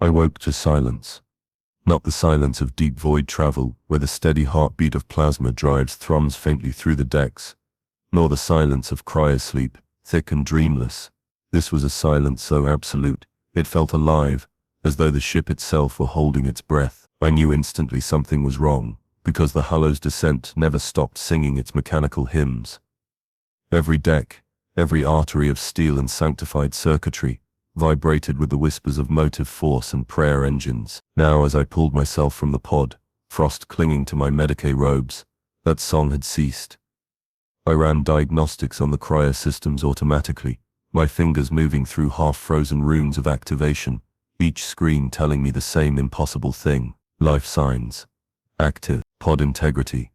I woke to silence. Not the silence of deep void travel, where the steady heartbeat of plasma drives thrums faintly through the decks, nor the silence of cryosleep, thick and dreamless. This was a silence so absolute, it felt alive, as though the ship itself were holding its breath. I knew instantly something was wrong, because the Hullow's descent never stopped singing its mechanical hymns. Every deck, every artery of steel and sanctified circuitry, vibrated with the whispers of motive force and prayer engines. Now as I pulled myself from the pod, frost clinging to my Medicae robes, that song had ceased. I ran diagnostics on the cryosystems automatically, my fingers moving through half-frozen runes of activation, each screen telling me the same impossible thing. Life signs. Active. Pod integrity.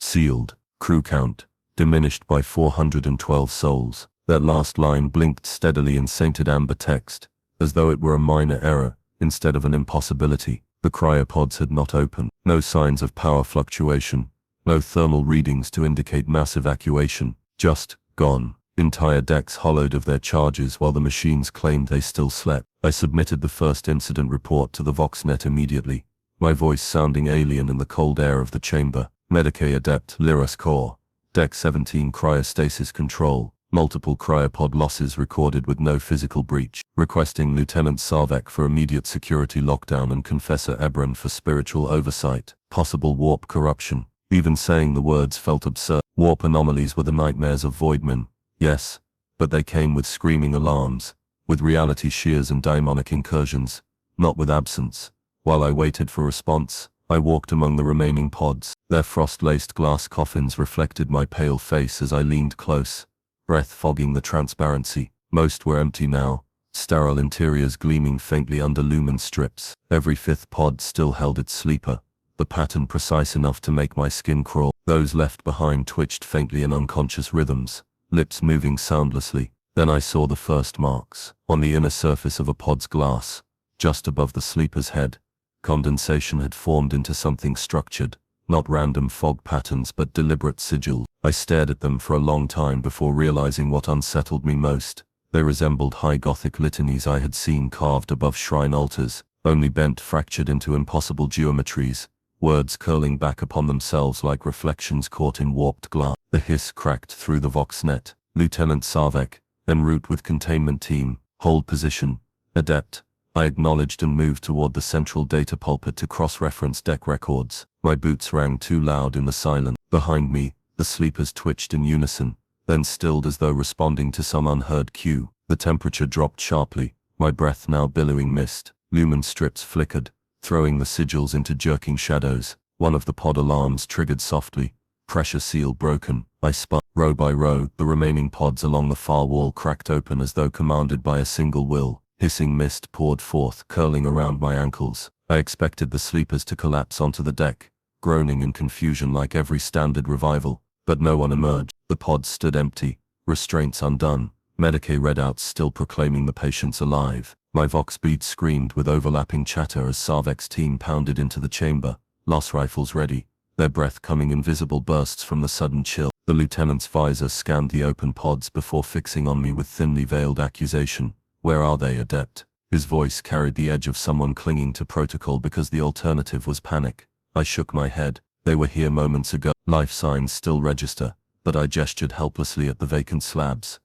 Sealed. Crew count. Diminished by 412 souls. That last line blinked steadily in sainted amber text, as though it were a minor error, instead of an impossibility. The cryopods had not opened. No signs of power fluctuation. No thermal readings to indicate mass evacuation. Just gone. Entire decks hollowed of their charges while the machines claimed they still slept. I submitted the first incident report to the VoxNet immediately, my voice sounding alien in the cold air of the chamber. Medicae Adept Lyras Core. Deck 17 cryostasis control. Multiple cryopod losses recorded with no physical breach. Requesting Lieutenant Sarvek for immediate security lockdown and Confessor Ebron for spiritual oversight. Possible warp corruption. Even saying the words felt absurd. Warp anomalies were the nightmares of Voidmen, yes, but they came with screaming alarms, with reality shears and daemonic incursions, not with absence. While I waited for response, I walked among the remaining pods. Their frost-laced glass coffins reflected my pale face as I leaned close, breath fogging the transparency. Most were empty now, sterile interiors gleaming faintly under lumen strips. Every fifth pod still held its sleeper, the pattern precise enough to make my skin crawl. Those left behind twitched faintly in unconscious rhythms, lips moving soundlessly. Then I saw the first marks. On the inner surface of a pod's glass, just above the sleeper's head, condensation had formed into something structured, not random fog patterns but deliberate sigils. I stared at them for a long time before realizing what unsettled me most. They resembled high Gothic litanies I had seen carved above shrine altars, only bent fractured into impossible geometries, words curling back upon themselves like reflections caught in warped glass. The hiss cracked through the VoxNet. Lieutenant Sarvek, en route with containment team, hold position, adept. I acknowledged and moved toward the central data pulpit to cross-reference deck records. My boots rang too loud in the silence. Behind me, the sleepers twitched in unison, then stilled as though responding to some unheard cue. The temperature dropped sharply, my breath now billowing mist. Lumen strips flickered, throwing the sigils into jerking shadows. One of the pod alarms triggered softly, pressure seal broken. I spun. Row by row, the remaining pods along the far wall cracked open as though commanded by a single will. Hissing mist poured forth, curling around my ankles. I expected the sleepers to collapse onto the deck, groaning in confusion like every standard revival, but no one emerged. The pods stood empty, restraints undone, Medicae readouts still proclaiming the patients alive. My vox beat screamed with overlapping chatter as Sarvek's team pounded into the chamber, loss rifles ready, their breath coming in visible bursts from the sudden chill. The lieutenant's visor scanned the open pods before fixing on me with thinly veiled accusation. Where are they, Adept? His voice carried the edge of someone clinging to protocol because the alternative was panic. I shook my head. They were here moments ago. Life signs still register, but I gestured helplessly at the vacant slabs.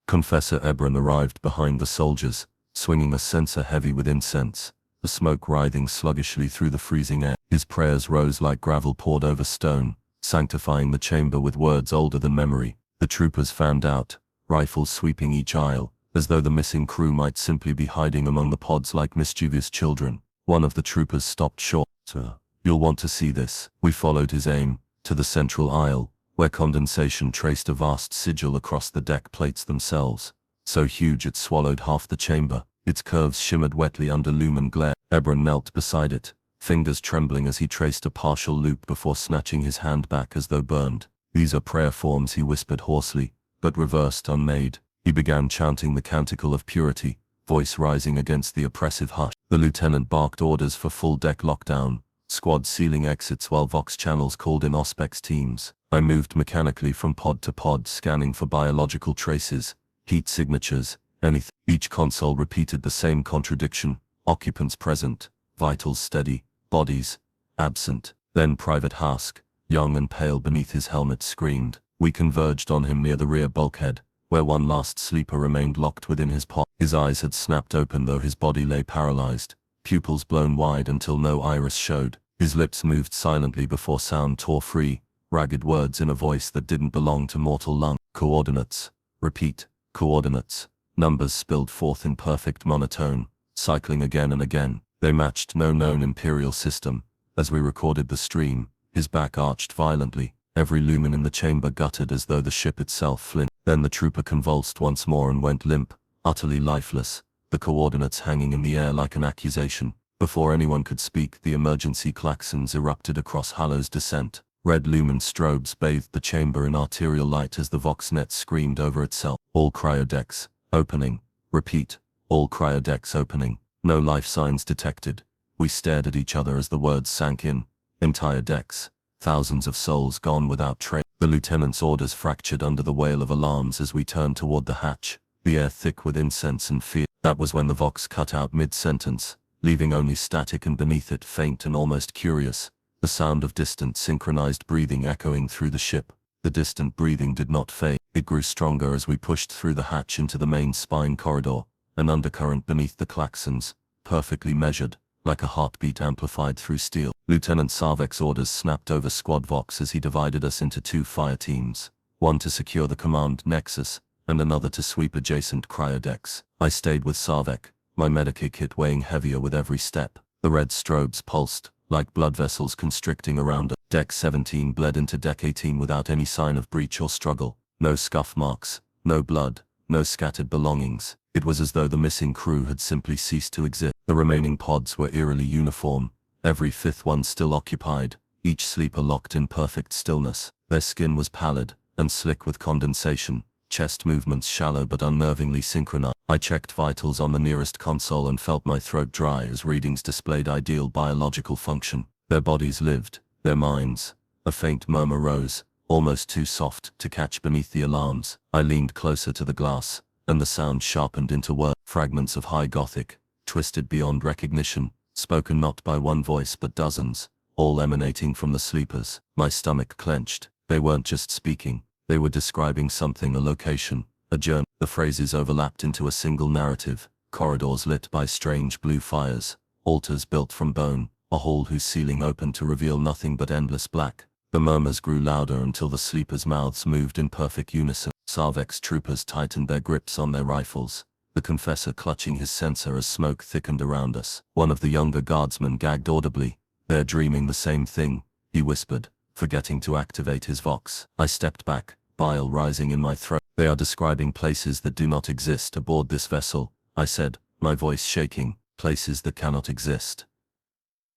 Confessor Ebron arrived behind the soldiers, swinging a censer heavy with incense, the smoke writhing sluggishly through the freezing air. His prayers rose like gravel poured over stone, sanctifying the chamber with words older than memory. The troopers fanned out, rifles sweeping each aisle, as though the missing crew might simply be hiding among the pods like mischievous children. One of the troopers stopped short. Sir, you'll want to see this. We followed his aim, to the central aisle, where condensation traced a vast sigil across the deck plates themselves, so huge it swallowed half the chamber. Its curves shimmered wetly under lumen glare. Ebron knelt beside it, fingers trembling as he traced a partial loop before snatching his hand back as though burned. These are prayer forms, he whispered hoarsely, but reversed unmade. He began chanting the canticle of purity, voice rising against the oppressive hush. The lieutenant barked orders for full deck lockdown, squad sealing exits while Vox channels called in Auspex teams. I moved mechanically from pod to pod, scanning for biological traces, heat signatures, anything. Each console repeated the same contradiction. Occupants present, vitals steady, bodies absent. Then Private Hask, young and pale beneath his helmet, screamed. We converged on him near the rear bulkhead, where one last sleeper remained locked within his pod. His eyes had snapped open though his body lay paralyzed, pupils blown wide until no iris showed. His lips moved silently before sound tore free, ragged words in a voice that didn't belong to mortal lung. Coordinates. Repeat. Coordinates. Numbers spilled forth in perfect monotone, cycling again and again. They matched no known Imperial system. As we recorded the stream, his back arched violently, every lumen in the chamber guttered as though the ship itself flinched. Then the trooper convulsed once more and went limp, utterly lifeless, the coordinates hanging in the air like an accusation. Before anyone could speak, the emergency klaxons erupted across Hallow's descent. Red lumen strobes bathed the chamber in arterial light as the Voxnet screamed over itself. All cryodecks opening. Repeat. All cryodecks opening. No life signs detected. We stared at each other as the words sank in. Entire decks. Thousands of souls gone without trace. The lieutenant's orders fractured under the wail of alarms as we turned toward the hatch, the air thick with incense and fear. That was when the Vox cut out mid-sentence, leaving only static and beneath it, faint and almost curious, the sound of distant synchronized breathing echoing through the ship. The distant breathing did not fade. It grew stronger as we pushed through the hatch into the main spine corridor, an undercurrent beneath the klaxons, perfectly measured, like a heartbeat amplified through steel. Lieutenant Sarvek's orders snapped over Squad Vox as he divided us into 2 fire teams, one to secure the command nexus, and another to sweep adjacent cryodecks. I stayed with Sarvek, my Medicae kit weighing heavier with every step. The red strobes pulsed, like blood vessels constricting around us. Deck 17 bled into Deck 18 without any sign of breach or struggle. No scuff marks, no blood, no scattered belongings. It was as though the missing crew had simply ceased to exist. The remaining pods were eerily uniform, every fifth one still occupied, each sleeper locked in perfect stillness. Their skin was pallid and slick with condensation, chest movements shallow but unnervingly synchronized. I checked vitals on the nearest console and felt my throat dry as readings displayed ideal biological function. Their bodies lived, their minds. A faint murmur rose, almost too soft to catch beneath the alarms. I leaned closer to the glass, and the sound sharpened into words. Fragments of high Gothic, twisted beyond recognition, spoken not by one voice but dozens, all emanating from the sleepers. My stomach clenched. They weren't just speaking, they were describing something, a location, a journey. The phrases overlapped into a single narrative, corridors lit by strange blue fires, altars built from bone, a hall whose ceiling opened to reveal nothing but endless black. The murmurs grew louder until the sleepers' mouths moved in perfect unison. Sarvek's troopers tightened their grips on their rifles, the confessor clutching his censer as smoke thickened around us. One of the younger guardsmen gagged audibly. "They're dreaming the same thing," he whispered, forgetting to activate his Vox. I stepped back, bile rising in my throat. "They are describing places that do not exist aboard this vessel," I said, my voice shaking. "Places that cannot exist."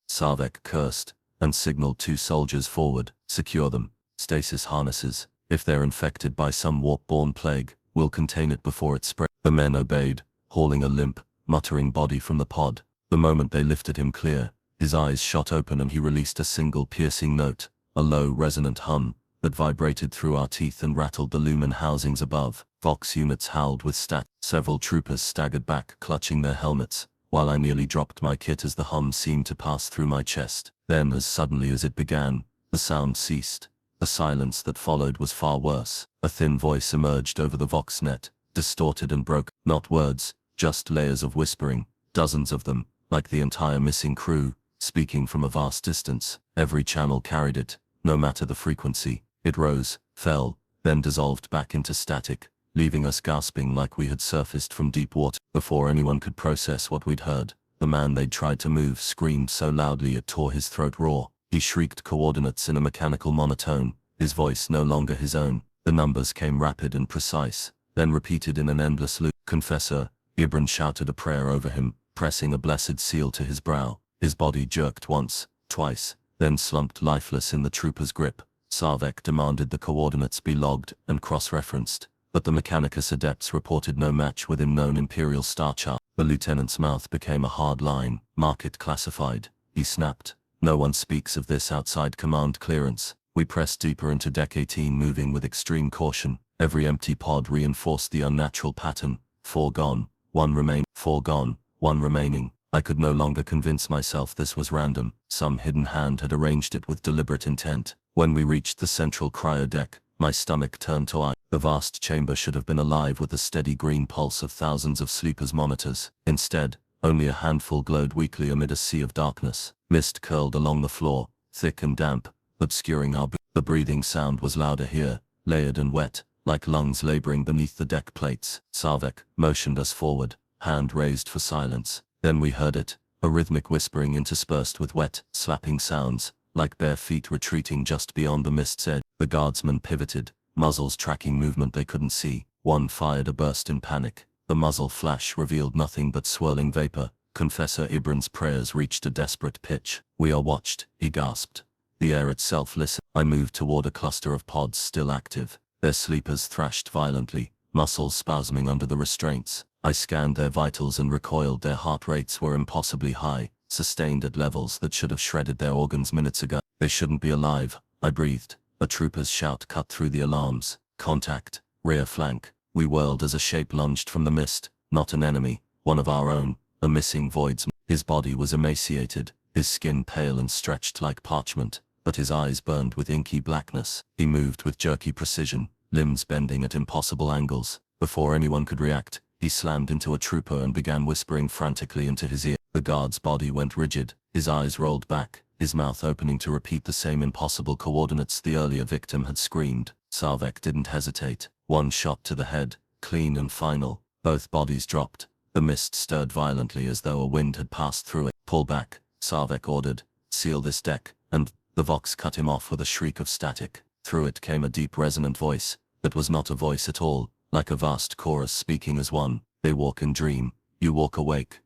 Sarvek cursed, and signaled 2 soldiers forward. "Secure them. Stasis harnesses. If they're infected by some warp-borne plague, we'll contain it before it spreads." The men obeyed, hauling a limp, muttering body from the pod. The moment they lifted him clear, his eyes shot open and he released a single piercing note, a low, resonant hum that vibrated through our teeth and rattled the lumen housings above. Vox units howled with stat. Several troopers staggered back, clutching their helmets, while I nearly dropped my kit as the hum seemed to pass through my chest. Then, as suddenly as it began, the sound ceased. The silence that followed was far worse. A thin voice emerged over the Voxnet, distorted and broken. Not words, just layers of whispering, dozens of them, like the entire missing crew, speaking from a vast distance. Every channel carried it, no matter the frequency. It rose, fell, then dissolved back into static, leaving us gasping like we had surfaced from deep water. Before anyone could process what we'd heard, the man they'd tried to move screamed so loudly it tore his throat raw. He shrieked coordinates in a mechanical monotone, his voice no longer his own. The numbers came rapid and precise, then repeated in an endless loop. "Confessor," Ibran shouted a prayer over him, pressing a blessed seal to his brow. His body jerked once, twice, then slumped lifeless in the trooper's grip. Sarvek demanded the coordinates be logged and cross-referenced, but the Mechanicus adepts reported no match within known Imperial star chart. The lieutenant's mouth became a hard line. "Mark it classified," he snapped. "No one speaks of this outside command clearance." We pressed deeper into Deck 18, moving with extreme caution. Every empty pod reinforced the unnatural pattern. 4 gone, 1 remain. 4 gone, 1 remaining. I could no longer convince myself this was random. Some hidden hand had arranged it with deliberate intent. When we reached the central cryo deck, my stomach turned to ice. The vast chamber should have been alive with the steady green pulse of thousands of sleepers' monitors. Instead, only a handful glowed weakly amid a sea of darkness. Mist curled along the floor, thick and damp, obscuring our The breathing sound was louder here, layered and wet, like lungs laboring beneath the deck plates. Sarvek motioned us forward, hand raised for silence. Then we heard it, a rhythmic whispering interspersed with wet, slapping sounds, like bare feet retreating just beyond the mist's edge. The guardsmen pivoted, muzzles tracking movement they couldn't see. One fired a burst in panic. The muzzle flash revealed nothing but swirling vapor. Confessor Ibran's prayers reached a desperate pitch. "We are watched," he gasped. The air itself listened. I moved toward a cluster of pods still active. Their sleepers thrashed violently, muscles spasming under the restraints. I scanned their vitals and recoiled. Their heart rates were impossibly high, sustained at levels that should have shredded their organs minutes ago. "They shouldn't be alive," I breathed. A trooper's shout cut through the alarms. "Contact, rear flank." We whirled as a shape lunged from the mist, not an enemy, one of our own, a missing voidsman. His body was emaciated, his skin pale and stretched like parchment, but his eyes burned with inky blackness. He moved with jerky precision, limbs bending at impossible angles. Before anyone could react, he slammed into a trooper and began whispering frantically into his ear. The guard's body went rigid, his eyes rolled back, his mouth opening to repeat the same impossible coordinates the earlier victim had screamed. Sarvek didn't hesitate. One shot to the head, clean and final. Both bodies dropped. The mist stirred violently as though a wind had passed through it. "Pull back," Sarvek ordered. "Seal this deck," and the Vox cut him off with a shriek of static. Through it came a deep resonant voice, that was not a voice at all, like a vast chorus speaking as one. "They walk and dream, you walk awake."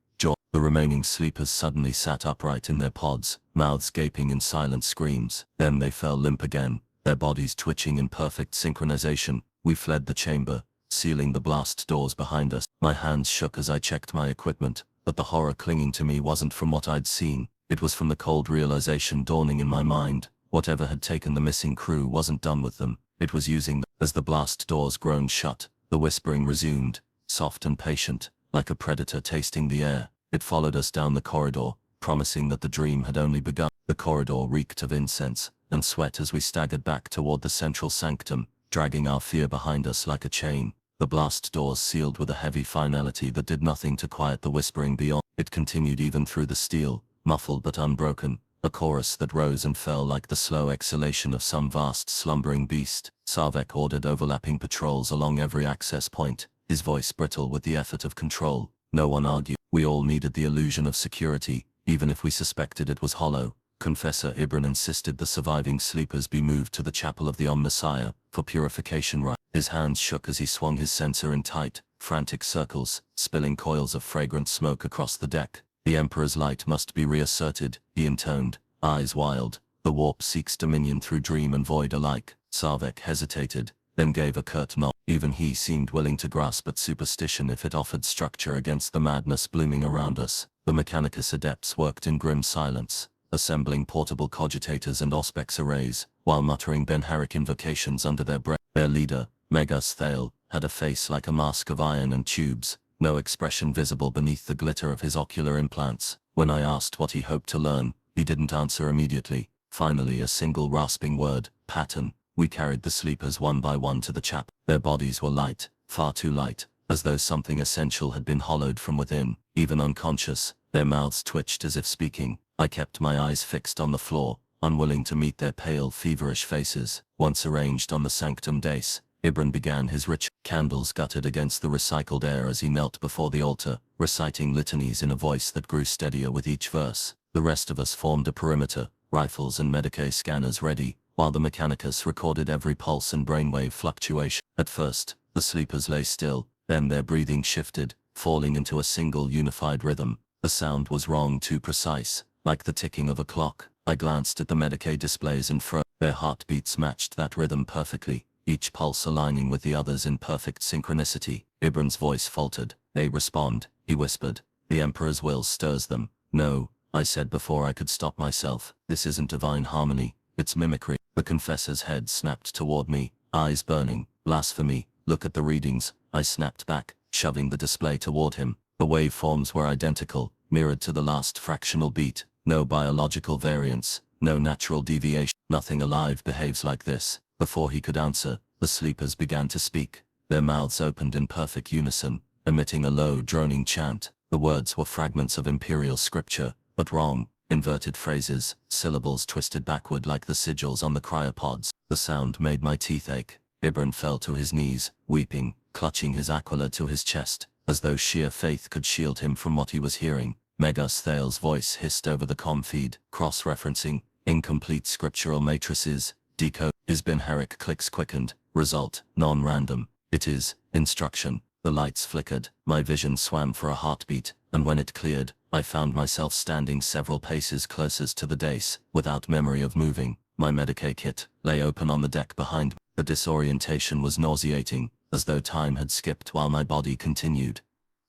The remaining sleepers suddenly sat upright in their pods, mouths gaping in silent screams. Then they fell limp again, their bodies twitching in perfect synchronization. We fled the chamber, sealing the blast doors behind us. My hands shook as I checked my equipment, but the horror clinging to me wasn't from what I'd seen. It was from the cold realization dawning in my mind. Whatever had taken the missing crew wasn't done with them. It was using them. As the blast doors groaned shut, the whispering resumed, soft and patient, like a predator tasting the air. It followed us down the corridor, promising that the dream had only begun. The corridor reeked of incense and sweat as we staggered back toward the central sanctum, dragging our fear behind us like a chain. The blast doors sealed with a heavy finality that did nothing to quiet the whispering beyond. It continued even through the steel, muffled but unbroken, a chorus that rose and fell like the slow exhalation of some vast slumbering beast. Sarvek ordered overlapping patrols along every access point, his voice brittle with the effort of control. No one argued. We all needed the illusion of security, even if we suspected it was hollow. Confessor Ibran insisted the surviving sleepers be moved to the Chapel of the Omnissiah for purification rites. His hands shook as he swung his sensor in tight, frantic circles, spilling coils of fragrant smoke across the deck. "The Emperor's light must be reasserted," he intoned, eyes wild. "The warp seeks dominion through dream and void alike." Sarvek hesitated, then gave a curt nod. Even he seemed willing to grasp at superstition if it offered structure against the madness blooming around us. The Mechanicus adepts worked in grim silence, assembling portable cogitators and auspex arrays, while muttering Ben-Harik invocations under their breath. Their leader, Megas Thale, had a face like a mask of iron and tubes, no expression visible beneath the glitter of his ocular implants. When I asked what he hoped to learn, he didn't answer immediately. Finally, a single rasping word: "Pattern." We carried the sleepers one by one to the chapel. Their bodies were light, far too light, as though something essential had been hollowed from within. Even unconscious, their mouths twitched as if speaking. I kept my eyes fixed on the floor, unwilling to meet their pale, feverish faces. Once arranged on the sanctum dais, Ibran began his rich. Candles guttered against the recycled air as he knelt before the altar, reciting litanies in a voice that grew steadier with each verse. The rest of us formed a perimeter, rifles and Medicae scanners ready, while the Mechanicus recorded every pulse and brainwave fluctuation. At first, the sleepers lay still, then their breathing shifted, falling into a single unified rhythm. The sound was wrong, too precise, like the ticking of a clock. I glanced at the Medicae displays and froze. Their heartbeats matched that rhythm perfectly, each pulse aligning with the others in perfect synchronicity. Ibran's voice faltered. "They respond," he whispered. "The Emperor's will stirs them." "No," I said before I could stop myself. "This isn't divine harmony, it's mimicry." The confessor's head snapped toward me, eyes burning. "Blasphemy, look at the readings," I snapped back, shoving the display toward him. The waveforms were identical, mirrored to the last fractional beat. No biological variance, no natural deviation. Nothing alive behaves like this. Before he could answer, the sleepers began to speak. Their mouths opened in perfect unison, emitting a low, droning chant. The words were fragments of imperial scripture, but wrong, inverted phrases, syllables twisted backward like the sigils on the cryopods. The sound made my teeth ache. Ibran fell to his knees, weeping, clutching his aquila to his chest, as though sheer faith could shield him from what he was hearing. Megas Thale's voice hissed over the comm feed, cross-referencing, incomplete scriptural matrices, decode. Isbin Herrick clicks quickened, result, non-random. It is, instruction. The lights flickered, my vision swam for a heartbeat, and when it cleared, I found myself standing several paces closest to the dais, without memory of moving. My Medicae kit lay open on the deck behind me. The disorientation was nauseating, as though time had skipped while my body continued.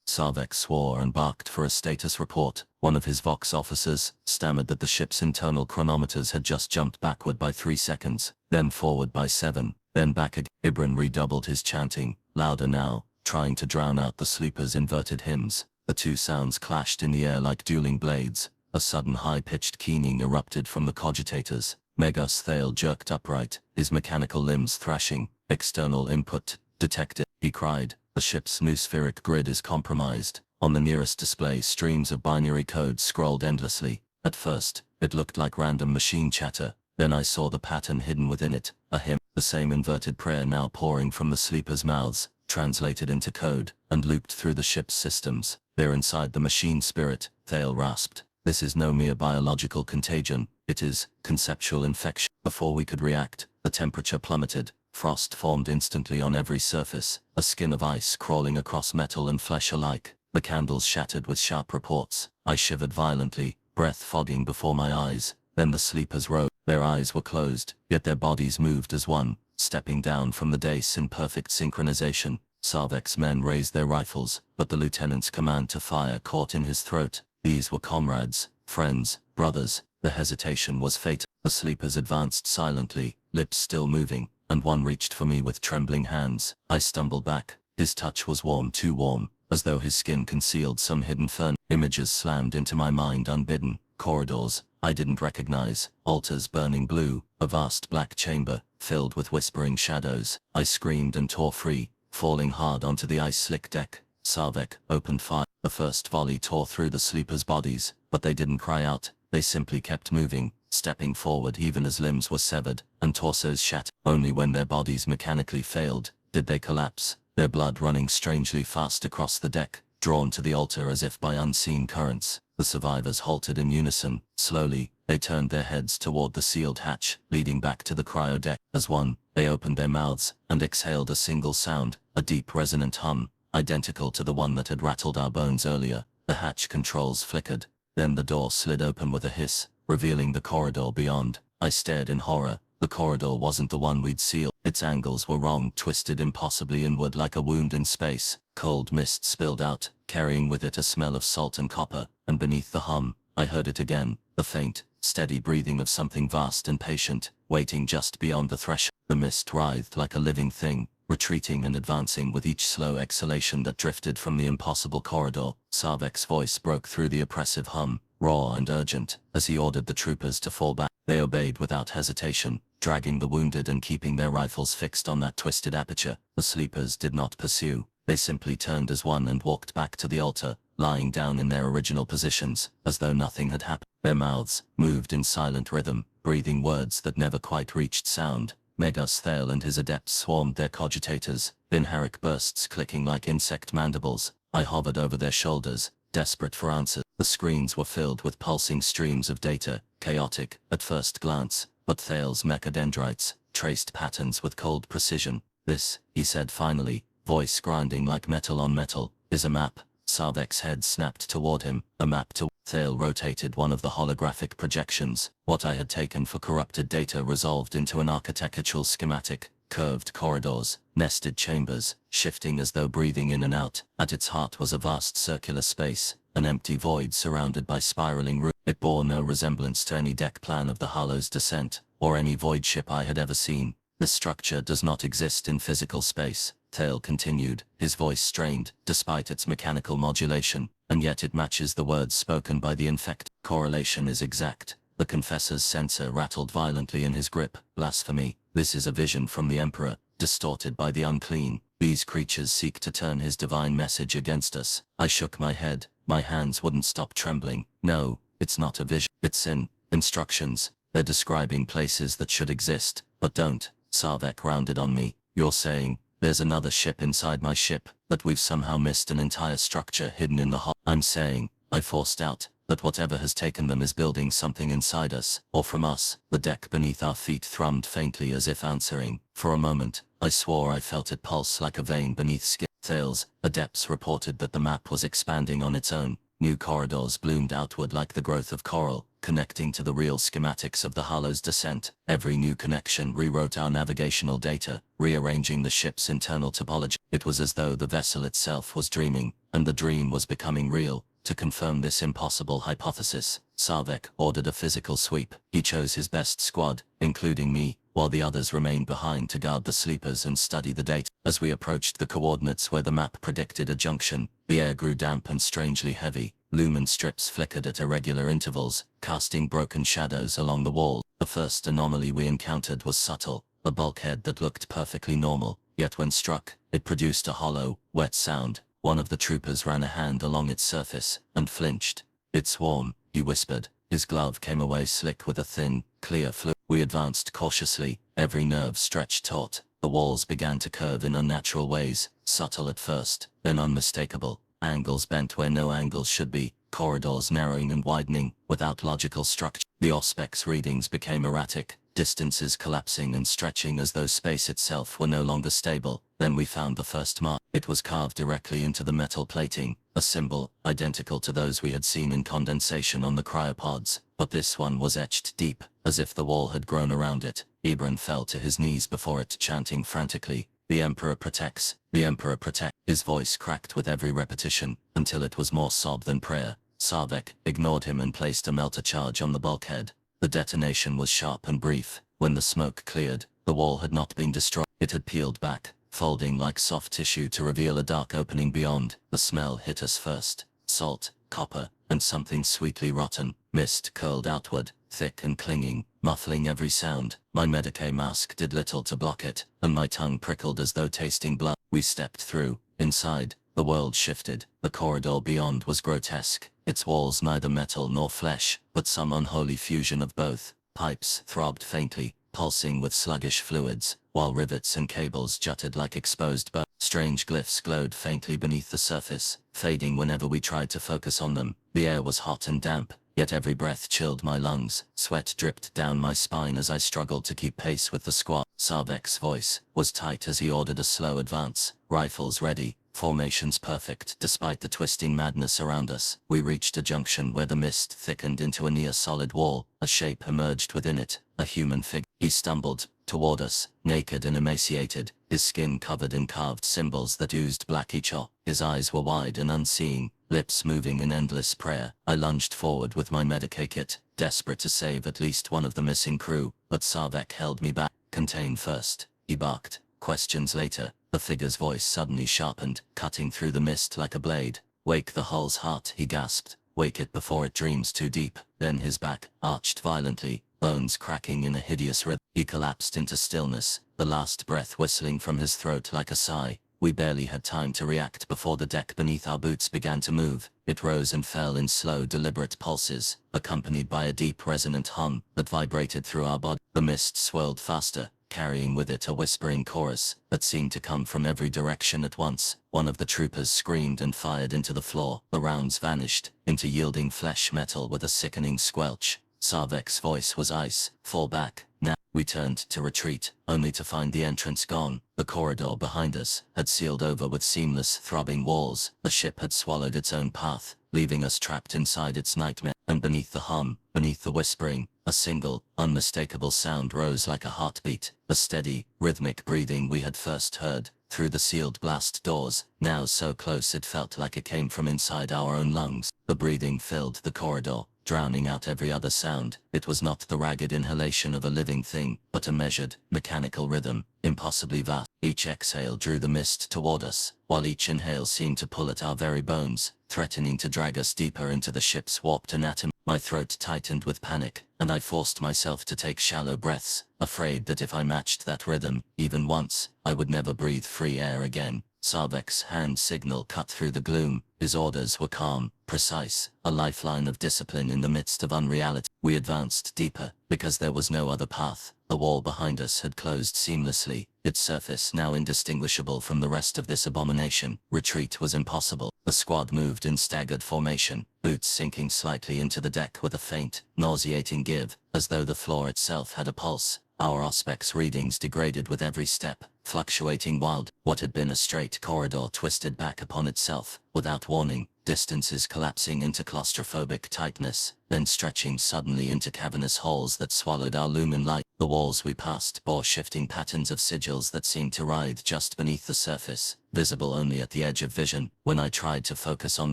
Sarvek swore and barked for a status report. One of his Vox officers stammered that the ship's internal chronometers had just jumped backward by 3 seconds, then forward by 7, then back again. Ibran redoubled his chanting, louder now, trying to drown out the sleepers' inverted hymns. The two sounds clashed in the air like dueling blades. A sudden high-pitched keening erupted from the cogitators. Megas Thale jerked upright, his mechanical limbs thrashing. External input detected, he cried. The ship's noospheric grid is compromised. On the nearest display, streams of binary code scrolled endlessly. At first, it looked like random machine chatter. Then I saw the pattern hidden within it, a hymn, the same inverted prayer now pouring from the sleepers' mouths, translated into code, and looped through the ship's systems. They're inside the machine spirit, Thale rasped. This is no mere biological contagion, it is conceptual infection. Before we could react, the temperature plummeted. Frost formed instantly on every surface, a skin of ice crawling across metal and flesh alike. The candles shattered with sharp reports. I shivered violently, breath fogging before my eyes. Then the sleepers rose. Their eyes were closed, yet their bodies moved as one, stepping down from the dais in perfect synchronization. Sarvek's men raised their rifles, but the lieutenant's command to fire caught in his throat. These were comrades, friends, brothers. The hesitation was fatal. The sleepers advanced silently, lips still moving, and one reached for me with trembling hands. I stumbled back. His touch was warm, too warm, as though his skin concealed some hidden fern. Images slammed into my mind unbidden. Corridors I didn't recognize, altars burning blue, a vast black chamber, filled with whispering shadows. I screamed and tore free, falling hard onto the ice-slick deck. Sarvek opened fire. The first volley tore through the sleepers' bodies, but they didn't cry out. They simply kept moving, stepping forward even as limbs were severed, and torsos shattered. Only when their bodies mechanically failed, did they collapse, their blood running strangely fast across the deck, drawn to the altar as if by unseen currents. The survivors halted in unison. Slowly, they turned their heads toward the sealed hatch, leading back to the cryo deck. As one, they opened their mouths, and exhaled a single sound, a deep resonant hum, identical to the one that had rattled our bones earlier. The hatch controls flickered. Then the door slid open with a hiss, revealing the corridor beyond. I stared in horror. The corridor wasn't the one we'd sealed. Its angles were wrong, twisted impossibly inward like a wound in space. Cold mist spilled out, carrying with it a smell of salt and copper, and beneath the hum, I heard it again, the faint, steady breathing of something vast and patient, waiting just beyond the threshold. The mist writhed like a living thing, retreating and advancing with each slow exhalation that drifted from the impossible corridor. Sarvek's voice broke through the oppressive hum, raw and urgent, as he ordered the troopers to fall back. They obeyed without hesitation, dragging the wounded and keeping their rifles fixed on that twisted aperture. The sleepers did not pursue. They simply turned as one and walked back to the altar, lying down in their original positions, as though nothing had happened. Their mouths moved in silent rhythm, breathing words that never quite reached sound. Megas Thale and his adepts swarmed their cogitators, Binharic bursts clicking like insect mandibles. I hovered over their shoulders, desperate for answers. The screens were filled with pulsing streams of data, chaotic at first glance, but Thale's mechadendrites traced patterns with cold precision. This, he said finally, voice grinding like metal on metal, is a map. Sarvek's head snapped toward him, a map to... Thale rotated one of the holographic projections. What I had taken for corrupted data resolved into an architectural schematic, curved corridors, nested chambers, shifting as though breathing in and out. At its heart was a vast circular space, an empty void surrounded by spiraling rooms. It bore no resemblance to any deck plan of the Hollow's descent, or any void ship I had ever seen. This structure does not exist in physical space, Thale continued, his voice strained, despite its mechanical modulation, and yet it matches the words spoken by the infected. Correlation is exact. The confessor's sensor rattled violently in his grip. Blasphemy. This is a vision from the Emperor, distorted by the unclean. These creatures seek to turn his divine message against us. I shook my head. My hands wouldn't stop trembling. No, it's not a vision. It's instructions. They're describing places that should exist, but don't. Sarvek rounded on me. You're saying, there's another ship inside my ship, that we've somehow missed an entire structure hidden in the hull. I'm saying, I forced out, that whatever has taken them is building something inside us, or from us. The deck beneath our feet thrummed faintly as if answering. For a moment, I swore I felt it pulse like a vein beneath skin. Thales, adepts reported that the map was expanding on its own. New corridors bloomed outward like the growth of coral, connecting to the real schematics of the Hollow's descent. Every new connection rewrote our navigational data, rearranging the ship's internal topology. It was as though the vessel itself was dreaming, and the dream was becoming real. To confirm this impossible hypothesis, Sarvek ordered a physical sweep. He chose his best squad, including me, while the others remained behind to guard the sleepers and study the data. As we approached the coordinates where the map predicted a junction, the air grew damp and strangely heavy. Lumen strips flickered at irregular intervals, casting broken shadows along the wall. The first anomaly we encountered was subtle, a bulkhead that looked perfectly normal, yet when struck, it produced a hollow, wet sound. One of the troopers ran a hand along its surface, and flinched. "It's warm," he whispered. His glove came away slick with a thin, clear fluid. We advanced cautiously, every nerve stretched taut. The walls began to curve in unnatural ways, subtle at first, then unmistakable. Angles bent where no angles should be, corridors narrowing and widening, without logical structure. The Auspex readings became erratic, distances collapsing and stretching as though space itself were no longer stable. Then we found the first mark. It was carved directly into the metal plating, a symbol, identical to those we had seen in condensation on the cryopods, but this one was etched deep, as if the wall had grown around it. Ebron fell to his knees before it, chanting frantically, "The Emperor protects, the Emperor protects." His voice cracked with every repetition, until it was more sob than prayer. Sarvek ignored him and placed a melter charge on the bulkhead. The detonation was sharp and brief. When the smoke cleared, the wall had not been destroyed. It had peeled back, folding like soft tissue to reveal a dark opening beyond. The smell hit us first. Salt, copper, and something sweetly rotten. Mist curled outward, thick and clinging, muffling every sound. My Medicae mask did little to block it, and my tongue prickled as though tasting blood. We stepped through. Inside, the world shifted. The corridor beyond was grotesque, its walls neither metal nor flesh, but some unholy fusion of both. Pipes throbbed faintly, pulsing with sluggish fluids, while rivets and cables jutted like exposed bones. Strange glyphs glowed faintly beneath the surface, fading whenever we tried to focus on them. The air was hot and damp, yet every breath chilled my lungs. Sweat dripped down my spine as I struggled to keep pace with the squad. Sarvek's voice was tight as he ordered a slow advance, rifles ready, formations perfect despite the twisting madness around us. We reached a junction where the mist thickened into a near-solid wall. A shape emerged within it, a human figure. He stumbled toward us, naked and emaciated, his skin covered in carved symbols that oozed black ichor. His eyes were wide and unseeing, lips moving in endless prayer. I lunged forward with my Medicae kit, desperate to save at least one of the missing crew, but Sarvek held me back. "Contain first," he barked. Questions later. The figure's voice suddenly sharpened, cutting through the mist like a blade. "Wake the hull's heart," he gasped. "Wake it before it dreams too deep." Then his back arched violently, bones cracking in a hideous rhythm. He collapsed into stillness, the last breath whistling from his throat like a sigh. We barely had time to react before the deck beneath our boots began to move. It rose and fell in slow, deliberate pulses, accompanied by a deep, resonant hum that vibrated through our body. The mist swirled faster, carrying with it a whispering chorus that seemed to come from every direction at once. One of the troopers screamed and fired into the floor. The rounds vanished into yielding flesh metal with a sickening squelch. Sarvek's voice was ice. "Fall back, now." We turned to retreat, only to find the entrance gone. The corridor behind us had sealed over with seamless, throbbing walls. The ship had swallowed its own path, leaving us trapped inside its nightmare. And beneath the hum, beneath the whispering, a single, unmistakable sound rose like a heartbeat, the steady, rhythmic breathing we had first heard through the sealed blast doors, now so close it felt like it came from inside our own lungs. The breathing filled the corridor, drowning out every other sound. It was not the ragged inhalation of a living thing, but a measured, mechanical rhythm, impossibly vast. Each exhale drew the mist toward us, while each inhale seemed to pull at our very bones, threatening to drag us deeper into the ship's warped anatomy. My throat tightened with panic, and I forced myself to take shallow breaths, afraid that if I matched that rhythm, even once, I would never breathe free air again. Sarvek's hand signal cut through the gloom. His orders were calm, precise, a lifeline of discipline in the midst of unreality. We advanced deeper, because there was no other path. The wall behind us had closed seamlessly, its surface now indistinguishable from the rest of this abomination. Retreat was impossible. The squad moved in staggered formation, boots sinking slightly into the deck with a faint, nauseating give, as though the floor itself had a pulse. Our auspex readings degraded with every step, fluctuating wild. What had been a straight corridor twisted back upon itself, without warning, distances collapsing into claustrophobic tightness, then stretching suddenly into cavernous holes that swallowed our lumen light. The walls we passed bore shifting patterns of sigils that seemed to writhe just beneath the surface, visible only at the edge of vision. When I tried to focus on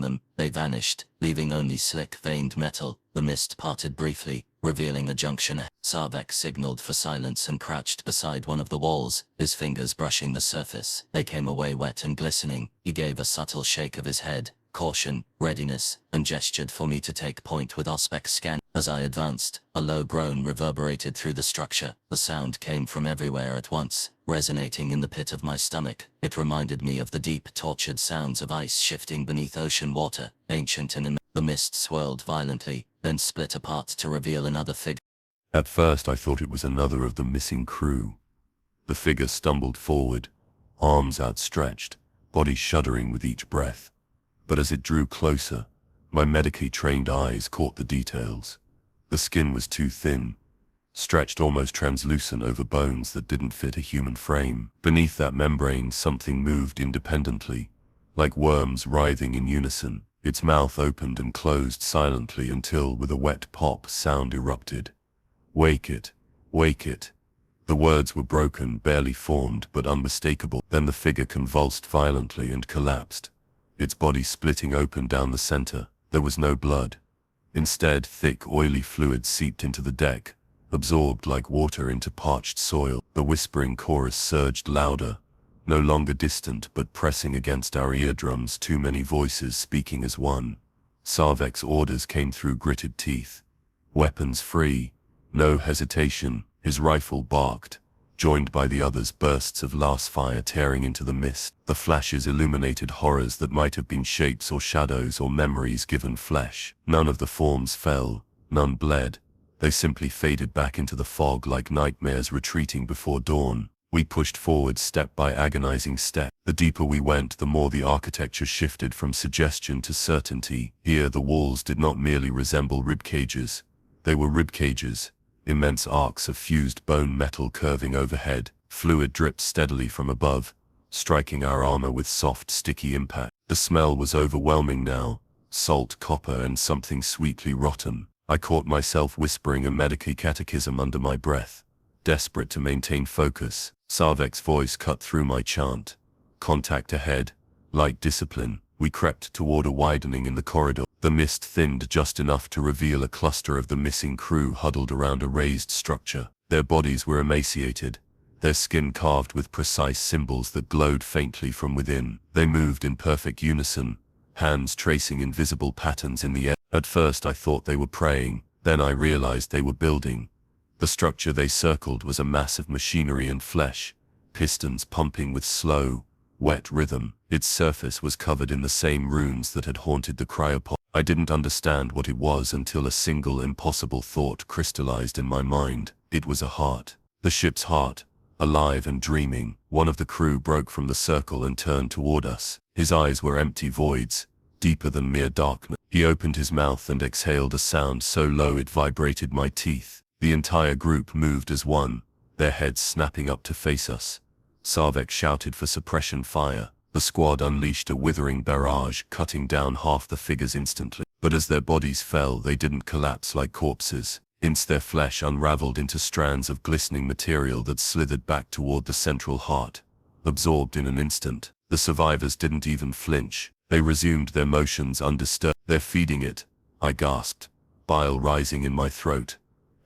them, they vanished, leaving only slick veined metal. The mist parted briefly, revealing a junction. Sarvek signaled for silence and crouched beside one of the walls, his fingers brushing the surface. They came away wet and glistening. He gave a subtle shake of his head, caution, readiness, and gestured for me to take point with auspex scan. As I advanced, a low groan reverberated through the structure. The sound came from everywhere at once, resonating in the pit of my stomach. It reminded me of the deep, tortured sounds of ice shifting beneath ocean water, ancient and immense. The mist swirled violently, then split apart to reveal another figure. At first I thought it was another of the missing crew. The figure stumbled forward, arms outstretched, body shuddering with each breath. But as it drew closer, my medically trained eyes caught the details. The skin was too thin, stretched almost translucent over bones that didn't fit a human frame. Beneath that membrane something moved independently, like worms writhing in unison. Its mouth opened and closed silently until, with a wet pop, sound erupted. "Wake it, wake it." The words were broken, barely formed, but unmistakable. Then the figure convulsed violently and collapsed, its body splitting open down the center. There was no blood. Instead, thick, oily fluid seeped into the deck, absorbed like water into parched soil. The whispering chorus surged louder, no longer distant but pressing against our eardrums, too many voices speaking as one. Sarvek's orders came through gritted teeth. Weapons free, no hesitation. His rifle barked, joined by the others' bursts of last fire tearing into the mist. The flashes illuminated horrors that might have been shapes or shadows or memories given flesh. None of the forms fell, none bled. They simply faded back into the fog like nightmares retreating before dawn. We pushed forward step by agonizing step. The deeper we went, the more the architecture shifted from suggestion to certainty. Here the walls did not merely resemble rib cages. They were rib cages, immense arcs of fused bone metal curving overhead. Fluid dripped steadily from above, striking our armor with soft, sticky impact. The smell was overwhelming now, salt, copper, and something sweetly rotten. I caught myself whispering a Medici catechism under my breath, desperate to maintain focus. Sarvek's voice cut through my chant. Contact ahead, light discipline. We crept toward a widening in the corridor. The mist thinned just enough to reveal a cluster of the missing crew huddled around a raised structure. Their bodies were emaciated, their skin carved with precise symbols that glowed faintly from within. They moved in perfect unison, hands tracing invisible patterns in the air. At first I thought they were praying, then I realized they were building. The structure they circled was a mass of machinery and flesh, pistons pumping with slow, wet rhythm. Its surface was covered in the same runes that had haunted the cryopod. I didn't understand what it was until a single impossible thought crystallized in my mind. It was a heart. The ship's heart, alive and dreaming. One of the crew broke from the circle and turned toward us. His eyes were empty voids, deeper than mere darkness. He opened his mouth and exhaled a sound so low it vibrated my teeth. The entire group moved as one, their heads snapping up to face us. Sarvek shouted for suppression fire. The squad unleashed a withering barrage, cutting down half the figures instantly. But as their bodies fell, they didn't collapse like corpses. Instead, their flesh unraveled into strands of glistening material that slithered back toward the central heart, absorbed in an instant. The survivors didn't even flinch. They resumed their motions undisturbed. "They're feeding it," I gasped, bile rising in my throat.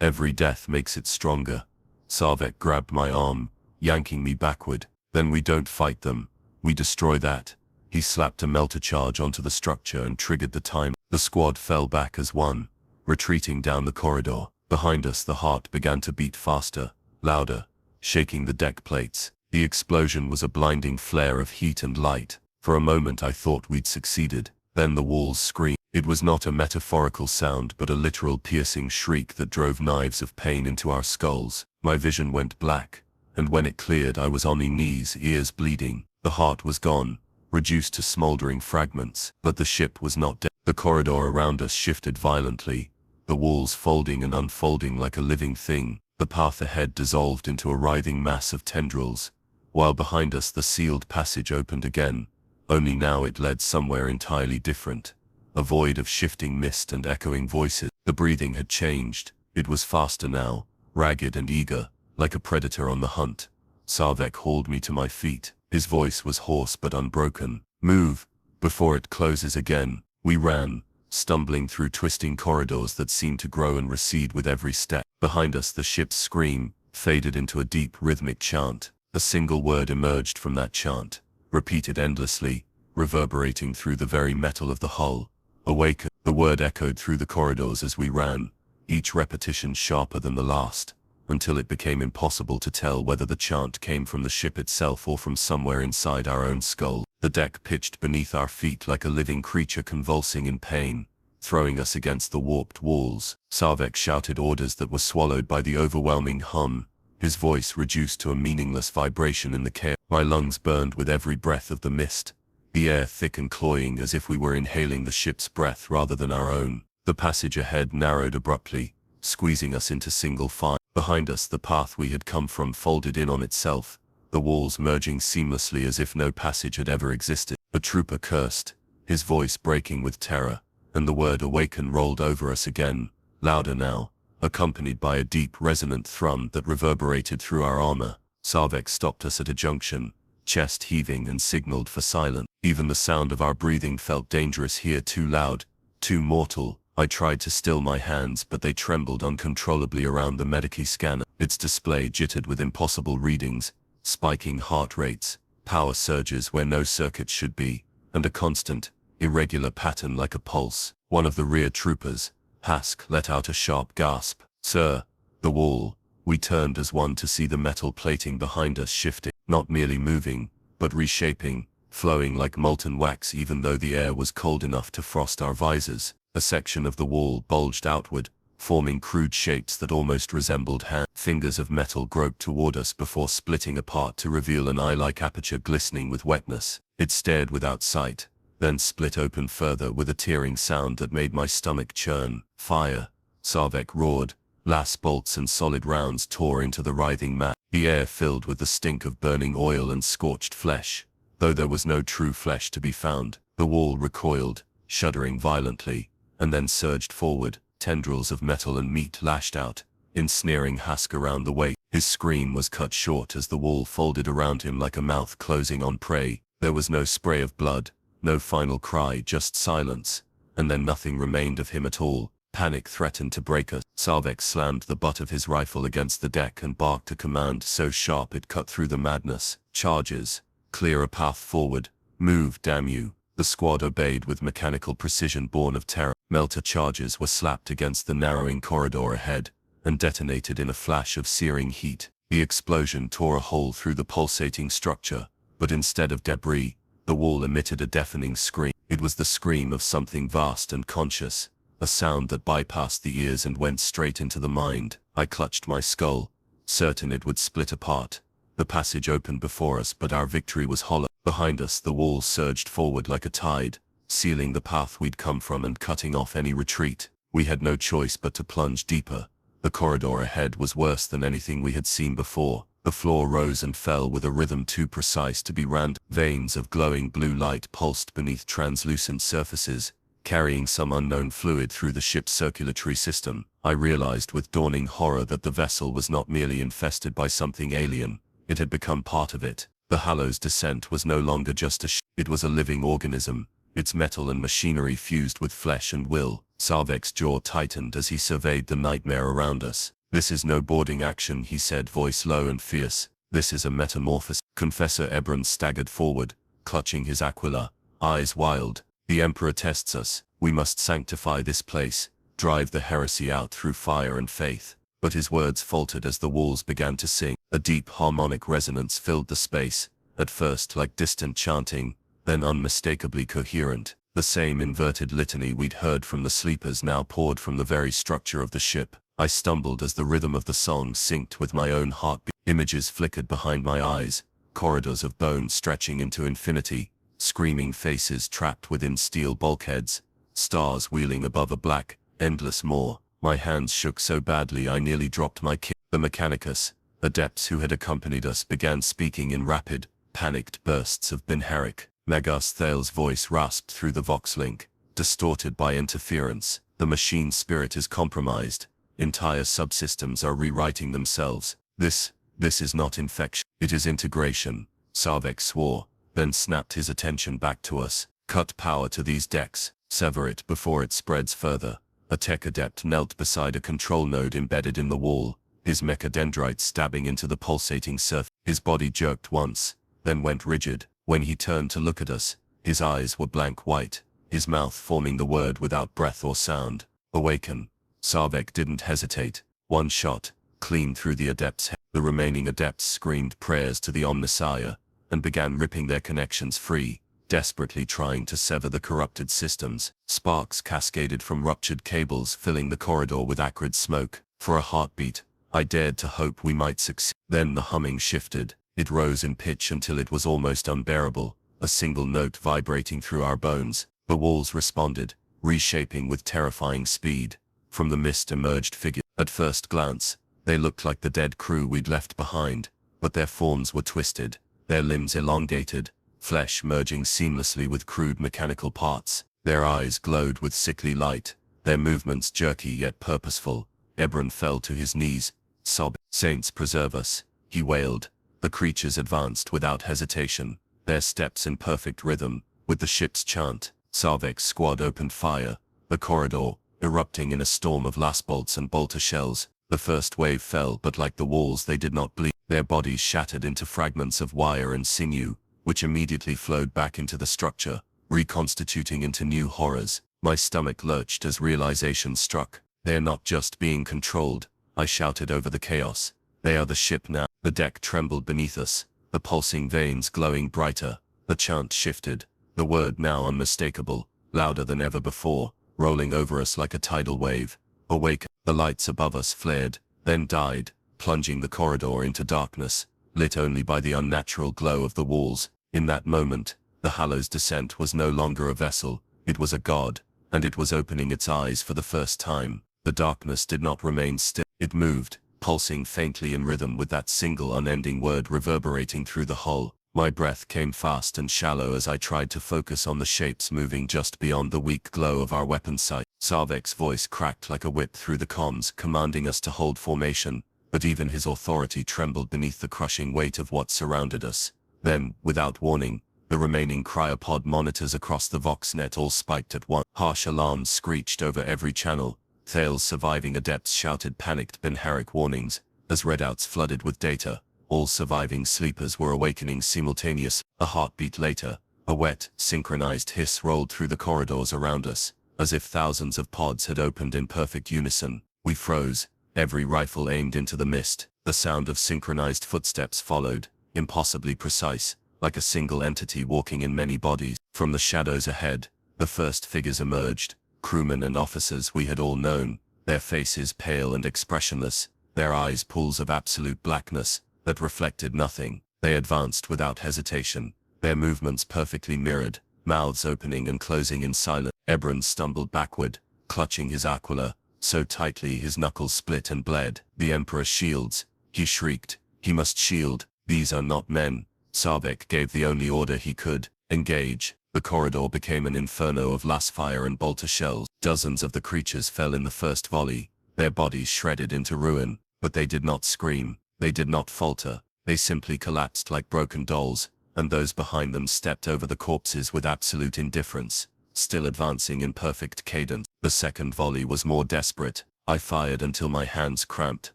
Every death makes it stronger. Sarvek grabbed my arm, yanking me backward. Then we don't fight them. We destroy that. He slapped a melter charge onto the structure and triggered the timer. The squad fell back as one, retreating down the corridor. Behind us the heart began to beat faster, louder, shaking the deck plates. The explosion was a blinding flare of heat and light. For a moment I thought we'd succeeded. Then the walls screamed. It was not a metaphorical sound but a literal piercing shriek that drove knives of pain into our skulls. My vision went black, and when it cleared I was on my knees, ears bleeding. The heart was gone, reduced to smoldering fragments. But the ship was not dead. The corridor around us shifted violently, the walls folding and unfolding like a living thing. The path ahead dissolved into a writhing mass of tendrils, while behind us the sealed passage opened again, only now it led somewhere entirely different. A void of shifting mist and echoing voices. The breathing had changed. It was faster now, ragged and eager, like a predator on the hunt. Sarvek hauled me to my feet. His voice was hoarse but unbroken. Move, before it closes again. We ran, stumbling through twisting corridors that seemed to grow and recede with every step. Behind us the ship's scream faded into a deep rhythmic chant. A single word emerged from that chant, repeated endlessly, reverberating through the very metal of the hull. Awaken. The word echoed through the corridors as we ran, each repetition sharper than the last, until it became impossible to tell whether the chant came from the ship itself or from somewhere inside our own skull. The deck pitched beneath our feet like a living creature convulsing in pain, throwing us against the warped walls. Sarvek shouted orders that were swallowed by the overwhelming hum, his voice reduced to a meaningless vibration in the chaos. My lungs burned with every breath of the mist, the air thick and cloying as if we were inhaling the ship's breath rather than our own. The passage ahead narrowed abruptly, squeezing us into single file. Behind us the path we had come from folded in on itself, the walls merging seamlessly as if no passage had ever existed. A trooper cursed, his voice breaking with terror, and the word awaken rolled over us again, louder now, accompanied by a deep resonant thrum that reverberated through our armor. Sarvek stopped us at a junction, chest heaving, and signaled for silence. Even the sound of our breathing felt dangerous here, too loud, too mortal. I tried to still my hands but they trembled uncontrollably around the Medici scanner. Its display jittered with impossible readings, spiking heart rates, power surges where no circuits should be, and a constant, irregular pattern like a pulse. One of the rear troopers, Hask, let out a sharp gasp. Sir, the wall. We turned as one to see the metal plating behind us shifting, not merely moving, but reshaping, flowing like molten wax even though the air was cold enough to frost our visors. A section of the wall bulged outward, forming crude shapes that almost resembled hands. Fingers of metal groped toward us before splitting apart to reveal an eye-like aperture glistening with wetness. It stared without sight, then split open further with a tearing sound that made my stomach churn. Fire! Sarvek roared. Lass bolts and solid rounds tore into the writhing mass. The air filled with the stink of burning oil and scorched flesh. Though there was no true flesh to be found, the wall recoiled, shuddering violently, and then surged forward. Tendrils of metal and meat lashed out, ensnaring Hask around the waist. His scream was cut short as the wall folded around him like a mouth closing on prey. There was no spray of blood, no final cry, just silence, and then nothing remained of him at all. Panic threatened to break us. Sarvek slammed the butt of his rifle against the deck and barked a command so sharp it cut through the madness. Charges. Clear a path forward. Move, damn you. The squad obeyed with mechanical precision born of terror. Melter charges were slapped against the narrowing corridor ahead, and detonated in a flash of searing heat. The explosion tore a hole through the pulsating structure, but instead of debris, the wall emitted a deafening scream. It was the scream of something vast and conscious, a sound that bypassed the ears and went straight into the mind. I clutched my skull, certain it would split apart. The passage opened before us, but our victory was hollow. Behind us the wall surged forward like a tide, sealing the path we'd come from and cutting off any retreat. We had no choice but to plunge deeper. The corridor ahead was worse than anything we had seen before. The floor rose and fell with a rhythm too precise to be random. Veins of glowing blue light pulsed beneath translucent surfaces, carrying some unknown fluid through the ship's circulatory system. I realized with dawning horror that the vessel was not merely infested by something alien, it had become part of it. The Hallow's descent was no longer just a ship, it was a living organism, its metal and machinery fused with flesh and will. Sarvek's jaw tightened as he surveyed the nightmare around us. "This is no boarding action," he said, voice low and fierce. "This is a metamorphosis." Confessor Ebron staggered forward, clutching his aquila, eyes wild. "The Emperor tests us. We must sanctify this place, drive the heresy out through fire and faith." But his words faltered as the walls began to sing. A deep harmonic resonance filled the space, at first like distant chanting, then unmistakably coherent. The same inverted litany we'd heard from the sleepers now poured from the very structure of the ship. I stumbled as the rhythm of the song synced with my own heartbeat. Images flickered behind my eyes, corridors of bone stretching into infinity, screaming faces trapped within steel bulkheads, stars wheeling above a black, endless maw. My hands shook so badly I nearly dropped my kit. The Mechanicus, adepts who had accompanied us, began speaking in rapid, panicked bursts of Binharic. Magas Thal's voice rasped through the Vox link, distorted by interference. "The machine spirit is compromised. Entire subsystems are rewriting themselves. This is not infection. It is integration," Sarvek swore, then snapped his attention back to us. "Cut power to these decks. Sever it before it spreads further." A tech adept knelt beside a control node embedded in the wall, his mechadendrite stabbing into the pulsating surface. His body jerked once, then went rigid. When he turned to look at us, his eyes were blank white, his mouth forming the word without breath or sound. "Awaken." Sarvek didn't hesitate. One shot, clean through the adept's head. The remaining adepts screamed prayers to the Omnissiah, and began ripping their connections free, desperately trying to sever the corrupted systems. Sparks cascaded from ruptured cables, filling the corridor with acrid smoke. For a heartbeat, I dared to hope we might succeed. Then the humming shifted. It rose in pitch until it was almost unbearable, a single note vibrating through our bones. The walls responded, reshaping with terrifying speed. From the mist emerged figures. At first glance, they looked like the dead crew we'd left behind, but their forms were twisted, their limbs elongated, flesh merging seamlessly with crude mechanical parts. Their eyes glowed with sickly light, their movements jerky yet purposeful. Ebron fell to his knees, sobbing. "Saints preserve us," he wailed. The creatures advanced without hesitation, their steps in perfect rhythm, with the ship's chant. Sarvek's squad opened fire, the corridor, erupting in a storm of last bolts and bolter shells. The first wave fell, but like the walls they did not bleed. Their bodies shattered into fragments of wire and sinew, which immediately flowed back into the structure, reconstituting into new horrors. My stomach lurched as realization struck. "They're not just being controlled," I shouted over the chaos. "They are the ship now." The deck trembled beneath us, the pulsing veins glowing brighter. The chant shifted, the word now unmistakable, louder than ever before, rolling over us like a tidal wave. "Awaken." The lights above us flared, then died, plunging the corridor into darkness, lit only by the unnatural glow of the walls. In that moment, the Hallow's descent was no longer a vessel, it was a god, and it was opening its eyes for the first time. The darkness did not remain still, it moved, pulsing faintly in rhythm with that single unending word reverberating through the hull. My breath came fast and shallow as I tried to focus on the shapes moving just beyond the weak glow of our weapon sight. Sarvek's voice cracked like a whip through the comms, commanding us to hold formation, but even his authority trembled beneath the crushing weight of what surrounded us. Then, without warning, the remaining cryopod monitors across the VoxNet all spiked at once. Harsh alarms screeched over every channel. Thal's surviving adepts shouted panicked Binharic warnings, as readouts flooded with data. All surviving sleepers were awakening simultaneously. A heartbeat later, a wet, synchronized hiss rolled through the corridors around us, as if thousands of pods had opened in perfect unison. We froze, every rifle aimed into the mist. The sound of synchronized footsteps followed, impossibly precise, like a single entity walking in many bodies. From the shadows ahead, the first figures emerged, crewmen and officers we had all known, their faces pale and expressionless, their eyes pools of absolute blackness that reflected nothing. They advanced without hesitation, their movements perfectly mirrored, mouths opening and closing in silence. Ebron stumbled backward, clutching his aquila, so tightly his knuckles split and bled. "The Emperor's shields," he shrieked. "He must shield. These are not men." Sarvek gave the only order he could: engage. The corridor became an inferno of lasfire and bolter shells. Dozens of the creatures fell in the first volley, their bodies shredded into ruin, but they did not scream, they did not falter, they simply collapsed like broken dolls, and those behind them stepped over the corpses with absolute indifference. still advancing in perfect cadence. The second volley was more desperate. I fired until my hands cramped,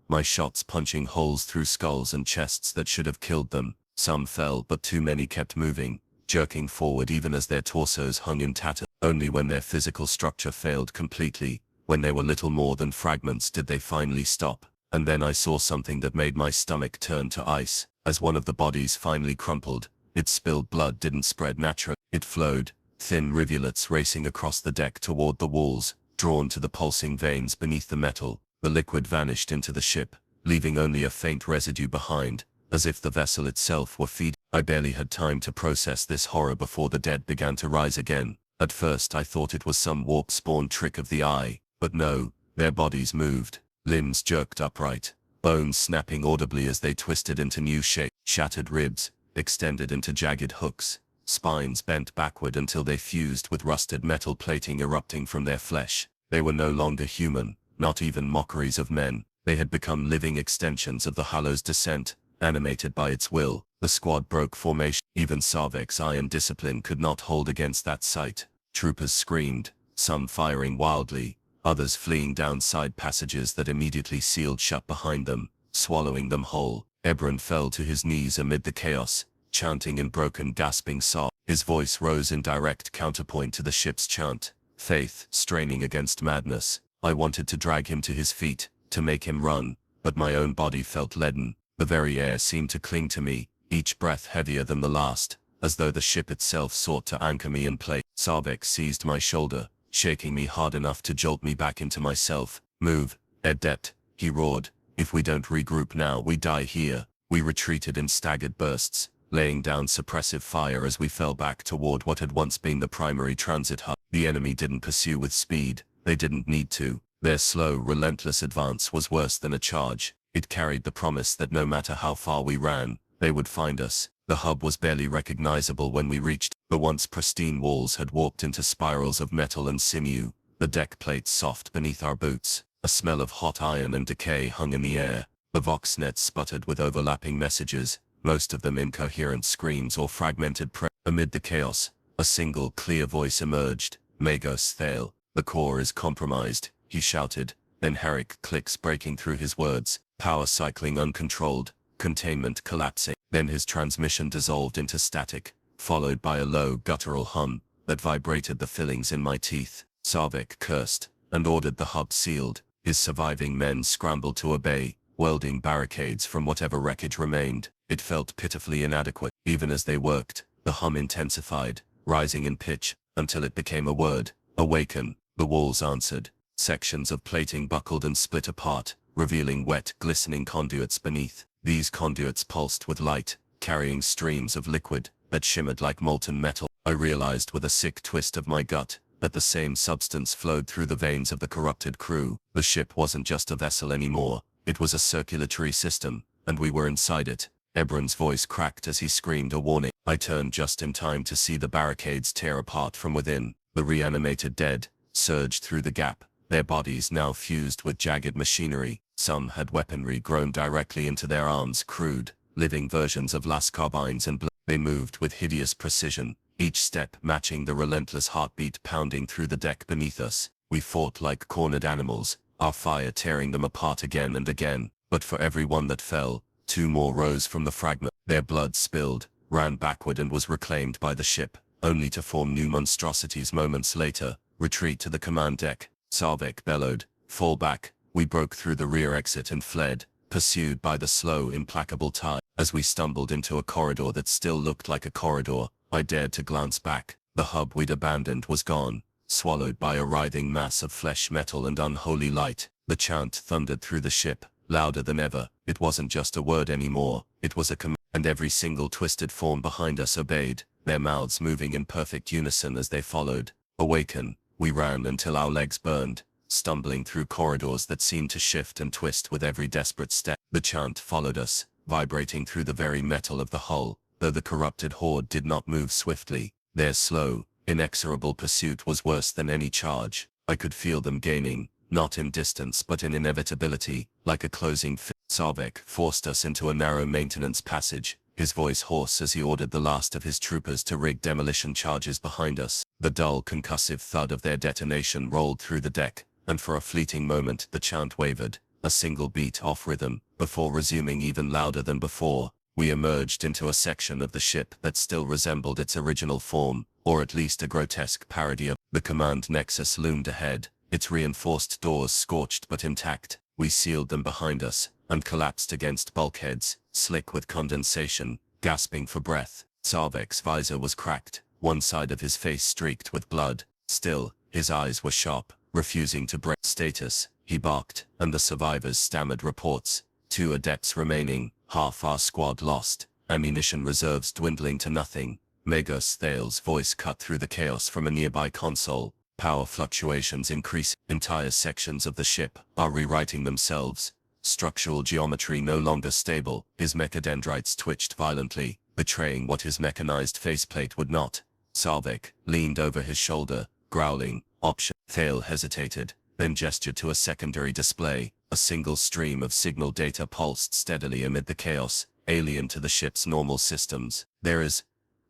my shots punching holes through skulls and chests that should have killed them. Some fell, but too many kept moving, jerking forward even as their torsos hung in tatters. Only when their physical structure failed completely, when they were little more than fragments, did they finally stop. And then I saw something that made my stomach turn to ice. As one of the bodies finally crumpled, its spilled blood didn't spread naturally. It flowed, thin rivulets racing across the deck toward the walls, drawn to the pulsing veins beneath the metal. The liquid vanished into the ship, leaving only a faint residue behind, as if the vessel itself were feeding. I barely had time to process this horror before the dead began to rise again. At first I thought it was some warp-spawn trick of the eye, but no, their bodies moved, limbs jerked upright, bones snapping audibly as they twisted into new shape, shattered ribs extended into jagged hooks, spines bent backward until they fused with rusted metal plating erupting from their flesh. They were no longer human, not even mockeries of men. They had become living extensions of the Hollow's descent, animated by its will. The squad broke formation. Even Sarvek's iron discipline could not hold against that sight. Troopers screamed, some firing wildly, others fleeing down side passages that immediately sealed shut behind them, swallowing them whole. Ebron fell to his knees amid the chaos, chanting in broken, gasping sobs. His voice rose in direct counterpoint to the ship's chant, faith straining against madness. I wanted to drag him to his feet, to make him run, but my own body felt leaden. The very air seemed to cling to me, each breath heavier than the last, as though the ship itself sought to anchor me in place. Sarvek seized my shoulder, shaking me hard enough to jolt me back into myself. Move, Adept, he roared. If we don't regroup now, we die here. We retreated in staggered bursts, laying down suppressive fire as we fell back toward what had once been the primary transit hub. The enemy didn't pursue with speed. They didn't need to. Their slow, relentless advance was worse than a charge. It carried the promise that no matter how far we ran, they would find us. The hub was barely recognizable when we reached. The once pristine walls had warped into spirals of metal and sinew, the deck plates soft beneath our boots. A smell of hot iron and decay hung in the air. The voxnets sputtered with overlapping messages, most of them incoherent screams or fragmented prayer. Amid the chaos, a single clear voice emerged. Magos Thale, the core is compromised, he shouted, then Herrick clicks breaking through his words, power cycling uncontrolled, containment collapsing. Then his transmission dissolved into static, followed by a low guttural hum that vibrated the fillings in my teeth. Sarvek cursed and ordered the hub sealed. His surviving men scrambled to obey, welding barricades from whatever wreckage remained. It felt pitifully inadequate. Even as they worked, the hum intensified, rising in pitch, until it became a word. Awaken, the walls answered. Sections of plating buckled and split apart, revealing wet, glistening conduits beneath. These conduits pulsed with light, carrying streams of liquid that shimmered like molten metal. I realized with a sick twist of my gut that the same substance flowed through the veins of the corrupted crew. The ship wasn't just a vessel anymore, it was a circulatory system, and we were inside it. Ebron's voice cracked as he screamed a warning. I turned just in time to see the barricades tear apart from within. The reanimated dead surged through the gap, their bodies now fused with jagged machinery. Some had weaponry grown directly into their arms, crude, living versions of las carbines and blood. They moved with hideous precision, each step matching the relentless heartbeat pounding through the deck beneath us. We fought like cornered animals, our fire tearing them apart again and again. But for every one that fell, two more rose from the fragment. Their blood spilled, ran backward and was reclaimed by the ship, only to form new monstrosities moments later. Retreat to the command deck, Sarvek bellowed. Fall back. We broke through the rear exit and fled, pursued by the slow, implacable tide. As we stumbled into a corridor that still looked like a corridor, I dared to glance back. The hub we'd abandoned was gone, swallowed by a writhing mass of flesh, metal and unholy light. The chant thundered through the ship, louder than ever. It wasn't just a word anymore, it was a command, and every single twisted form behind us obeyed, their mouths moving in perfect unison as they followed. Awaken. We ran until our legs burned, stumbling through corridors that seemed to shift and twist with every desperate step. The chant followed us, vibrating through the very metal of the hull, though the corrupted horde did not move swiftly. Their slow, inexorable pursuit was worse than any charge. I could feel them gaining, not in distance but in inevitability, like a closing fit. Sarvek forced us into a narrow maintenance passage, his voice hoarse as he ordered the last of his troopers to rig demolition charges behind us. The dull concussive thud of their detonation rolled through the deck, and for a fleeting moment the chant wavered, a single beat off rhythm, before resuming even louder than before. We emerged into a section of the ship that still resembled its original form, or at least a grotesque parody of. The command nexus loomed ahead, its reinforced doors scorched but intact. We sealed them behind us, and collapsed against bulkheads, slick with condensation, gasping for breath. Sarvek's visor was cracked, one side of his face streaked with blood. Still, his eyes were sharp, refusing to break. Status, he barked, and the survivors stammered reports. 2 adepts remaining, half our squad lost, ammunition reserves dwindling to nothing. Magos Thal's voice cut through the chaos from a nearby console. Power fluctuations increase. Entire sections of the ship are rewriting themselves. Structural geometry no longer stable. His mechadendrites twitched violently, betraying what his mechanized faceplate would not. Sarvek leaned over his shoulder, growling, "Option." Thale hesitated, then gestured to a secondary display. A single stream of signal data pulsed steadily amid the chaos, alien to the ship's normal systems. There is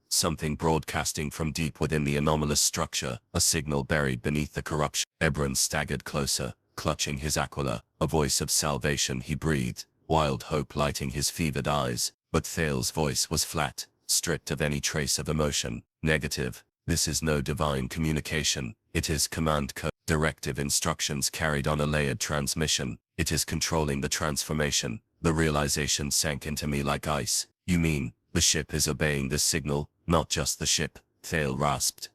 something broadcasting from deep within the anomalous structure, a signal buried beneath the corruption. Ebron staggered closer, clutching his aquila, a voice of salvation he breathed, wild hope lighting his fevered eyes. But Thale's voice was flat, stripped of any trace of emotion. Negative. This is no divine communication. It is command code. Directive instructions carried on a layered transmission. It is controlling the transformation. The realization sank into me like ice. You mean, the ship is obeying this signal? Not just the ship, Thale rasped.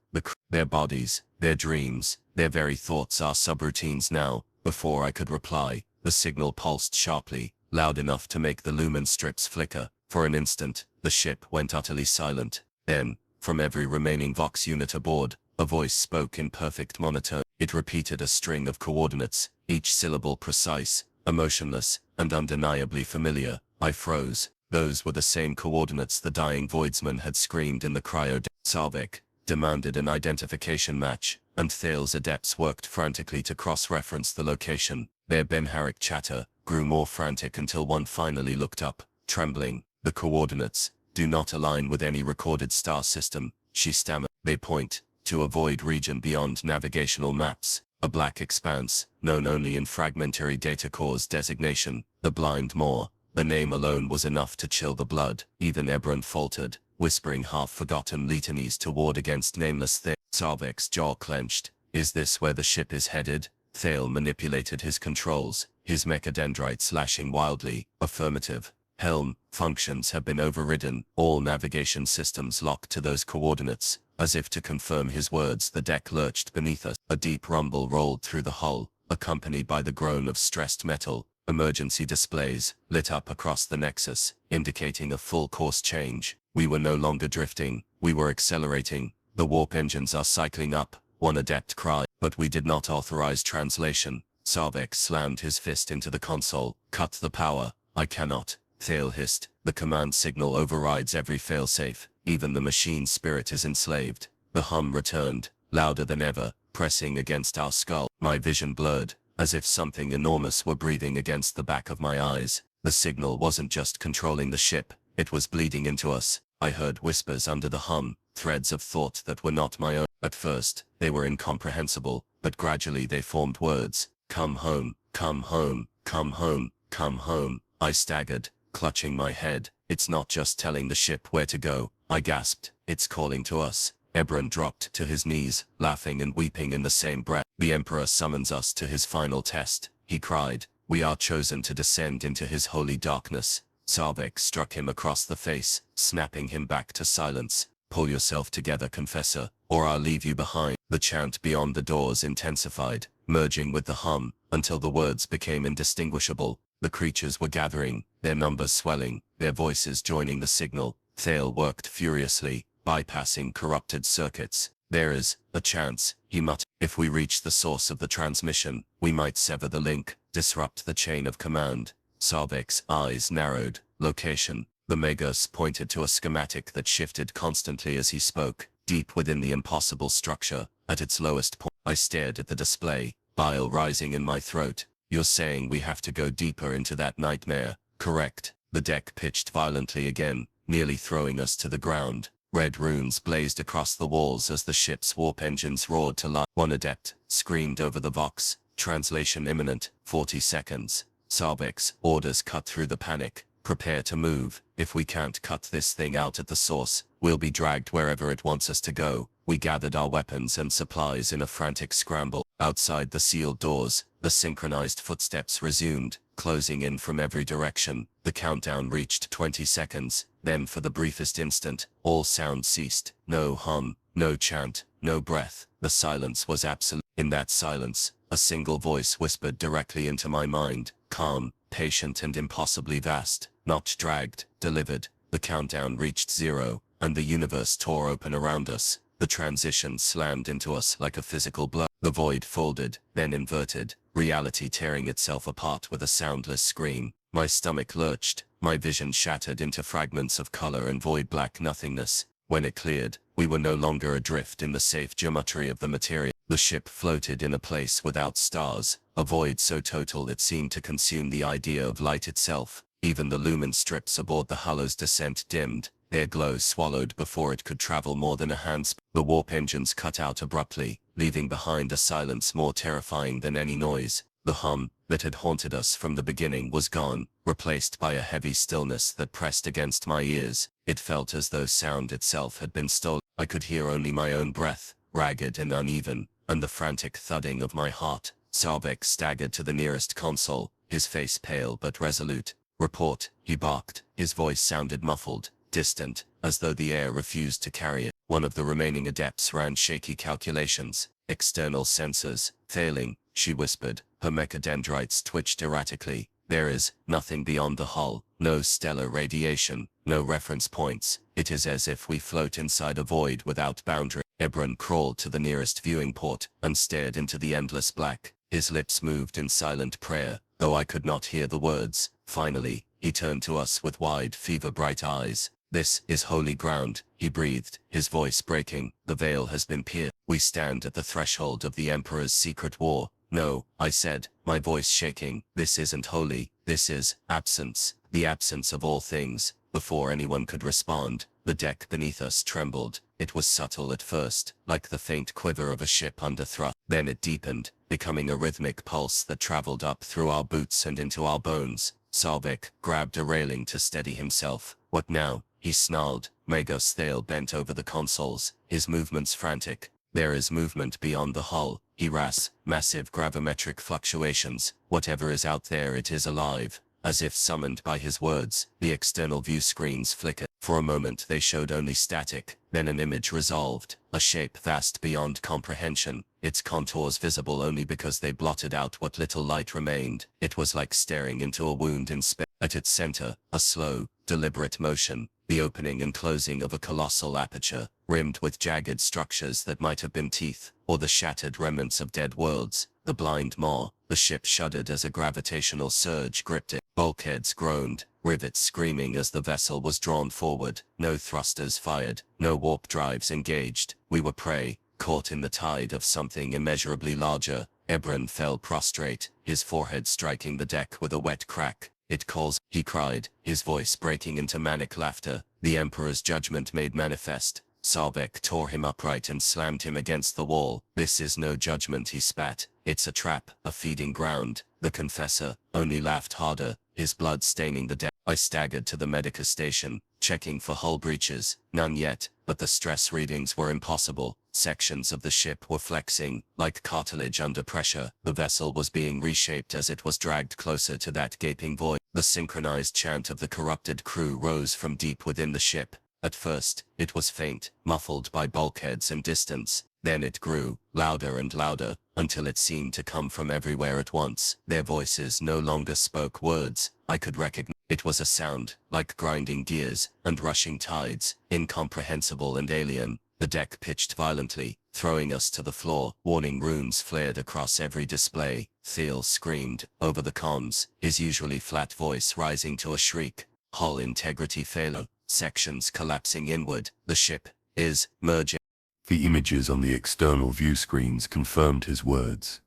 Their bodies, their dreams, their very thoughts are subroutines now. Before I could reply, the signal pulsed sharply, loud enough to make the lumen strips flicker. For an instant, the ship went utterly silent. Then, from every remaining Vox unit aboard, a voice spoke in perfect monotone. It repeated a string of coordinates, each syllable precise, emotionless, and undeniably familiar. I froze. Those were the same coordinates the dying voidsman had screamed in the cryo. Sarvek demanded an identification match, and Thale's adepts worked frantically to cross-reference the location. Their Benharic chatter grew more frantic until one finally looked up, trembling. The coordinates do not align with any recorded star system, she stammered. They point to a void region beyond navigational maps, a black expanse, known only in fragmentary data cores designation, the Blind Moor. The name alone was enough to chill the blood. Even Ebron faltered, whispering half-forgotten litanies to ward against nameless things. Sarvek's jaw clenched. Is this where the ship is headed? Thale manipulated his controls, his mechadendrites lashing wildly. Affirmative. Helm functions have been overridden, all navigation systems locked to those coordinates. As if to confirm his words, the deck lurched beneath us. A deep rumble rolled through the hull, accompanied by the groan of stressed metal. Emergency displays lit up across the nexus, indicating a full course change. We were no longer drifting, we were accelerating. The warp engines are cycling up, one adept cried. But we did not authorize translation. Sarvek slammed his fist into the console. Cut the power. I cannot. Thale hissed. The command signal overrides every failsafe. Even the machine spirit is enslaved. The hum returned, louder than ever, pressing against our skull. My vision blurred, as if something enormous were breathing against the back of my eyes. The signal wasn't just controlling the ship, it was bleeding into us. I heard whispers under the hum, threads of thought that were not my own. At first, they were incomprehensible, but gradually they formed words. Come home, come home, come home, come home. I staggered, clutching my head. It's not just telling the ship where to go, I gasped. It's calling to us. Ebron dropped to his knees, laughing and weeping in the same breath. The Emperor summons us to his final test, he cried. We are chosen to descend into his holy darkness. Sarvek struck him across the face, snapping him back to silence. Pull yourself together, confessor, or I'll leave you behind. The chant beyond the doors intensified, merging with the hum, until the words became indistinguishable. The creatures were gathering, their numbers swelling, their voices joining the signal. Thale worked furiously, bypassing corrupted circuits. There is a chance, he muttered. If we reach the source of the transmission, we might sever the link, disrupt the chain of command. Sarvek's eyes narrowed. Location. The Magos pointed to a schematic that shifted constantly as he spoke, deep within the impossible structure, at its lowest point. I stared at the display, bile rising in my throat. You're saying we have to go deeper into that nightmare, correct? The deck pitched violently again, nearly throwing us to the ground. Red runes blazed across the walls as the ship's warp engines roared to life. One adept screamed over the vox, "Translation imminent, 40 seconds. Sabek's orders cut through the panic. Prepare to move. If we can't cut this thing out at the source, we'll be dragged wherever it wants us to go." We gathered our weapons and supplies in a frantic scramble. Outside the sealed doors, the synchronized footsteps resumed, closing in from every direction. The countdown reached 20 seconds. Then for the briefest instant, all sound ceased. No hum, no chant, no breath. The silence was absolute. In that silence, a single voice whispered directly into my mind, calm, patient and impossibly vast. Not dragged, delivered. The countdown reached 0, and the universe tore open around us. The transition slammed into us like a physical blow. The void folded, then inverted, reality tearing itself apart with a soundless scream. My stomach lurched, my vision shattered into fragments of color and void black nothingness. When it cleared, we were no longer adrift in the safe geometry of the material. The ship floated in a place without stars, a void so total it seemed to consume the idea of light itself. Even the lumen strips aboard the Hollow's descent dimmed, their glow swallowed before it could travel more than a handspan. The warp engines cut out abruptly, leaving behind a silence more terrifying than any noise. The hum that had haunted us from the beginning was gone, replaced by a heavy stillness that pressed against my ears. It felt as though sound itself had been stolen. I could hear only my own breath, ragged and uneven, and the frantic thudding of my heart. Sabek staggered to the nearest console, his face pale but resolute. "Report," he barked. His voice sounded muffled, distant, as though the air refused to carry it. One of the remaining adepts ran shaky calculations. "External sensors, failing," she whispered. Her mechadendrites twitched erratically. "There is nothing beyond the hull, no stellar radiation, no reference points. It is as if we float inside a void without boundary." Ebron crawled to the nearest viewing port and stared into the endless black. His lips moved in silent prayer, though I could not hear the words. Finally, he turned to us with wide, fever-bright eyes. "This is holy ground," he breathed, his voice breaking. "The veil has been pierced. We stand at the threshold of the Emperor's secret war." "No," I said, my voice shaking. "This isn't holy. This is absence. The absence of all things." Before anyone could respond, the deck beneath us trembled. It was subtle at first, like the faint quiver of a ship under thrust. Then it deepened, becoming a rhythmic pulse that traveled up through our boots and into our bones. Sabek grabbed a railing to steady himself. "What now?" he snarled. Magos Thale bent over the consoles, his movements frantic. "There is movement beyond the hull," he rasped. "Massive gravimetric fluctuations. Whatever is out there, it is alive." As if summoned by his words, the external view screens flickered. For a moment they showed only static, then an image resolved, a shape vast beyond comprehension, its contours visible only because they blotted out what little light remained. It was like staring into a wound in space. At its center, a slow, deliberate motion, the opening and closing of a colossal aperture, rimmed with jagged structures that might have been teeth, or the shattered remnants of dead worlds. The blind maw. The ship shuddered as a gravitational surge gripped it. Bulkheads groaned, rivets screaming as the vessel was drawn forward. No thrusters fired, no warp drives engaged. We were prey, caught in the tide of something immeasurably larger. Ebron fell prostrate, his forehead striking the deck with a wet crack. "It calls," he cried, his voice breaking into manic laughter. "The Emperor's judgment made manifest." Sabek tore him upright and slammed him against the wall. "This is no judgment," he spat. "It's a trap, a feeding ground." The confessor only laughed harder, his blood staining the deck. I staggered to the medica station, checking for hull breaches. None yet, but the stress readings were impossible. Sections of the ship were flexing, like cartilage under pressure. The vessel was being reshaped as it was dragged closer to that gaping void. The synchronized chant of the corrupted crew rose from deep within the ship. At first, it was faint, muffled by bulkheads and distance. Then it grew, louder and louder, until it seemed to come from everywhere at once. Their voices no longer spoke words. I could recognize. It was a sound, like grinding gears, and rushing tides, incomprehensible and alien. The deck pitched violently, throwing us to the floor. Warning runes flared across every display. Thiel screamed, over the comms, his usually flat voice rising to a shriek. "Hull integrity failure. Sections collapsing inward. The ship is merging." The images on the external view screens confirmed his words.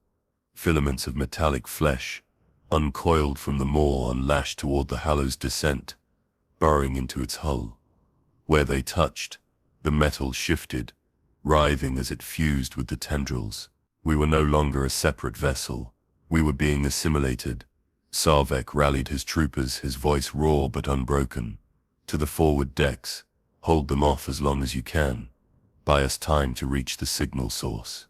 Filaments of metallic flesh, uncoiled from the maw and lashed toward the Hallow's descent, burrowing into its hull. Where they touched, The metal shifted, writhing as it fused with the tendrils. We were no longer a separate vessel. We were being assimilated. Sarvek rallied his troopers, his voice raw but unbroken. To the forward decks. Hold them off as long as you can. Buy us time to reach the signal source.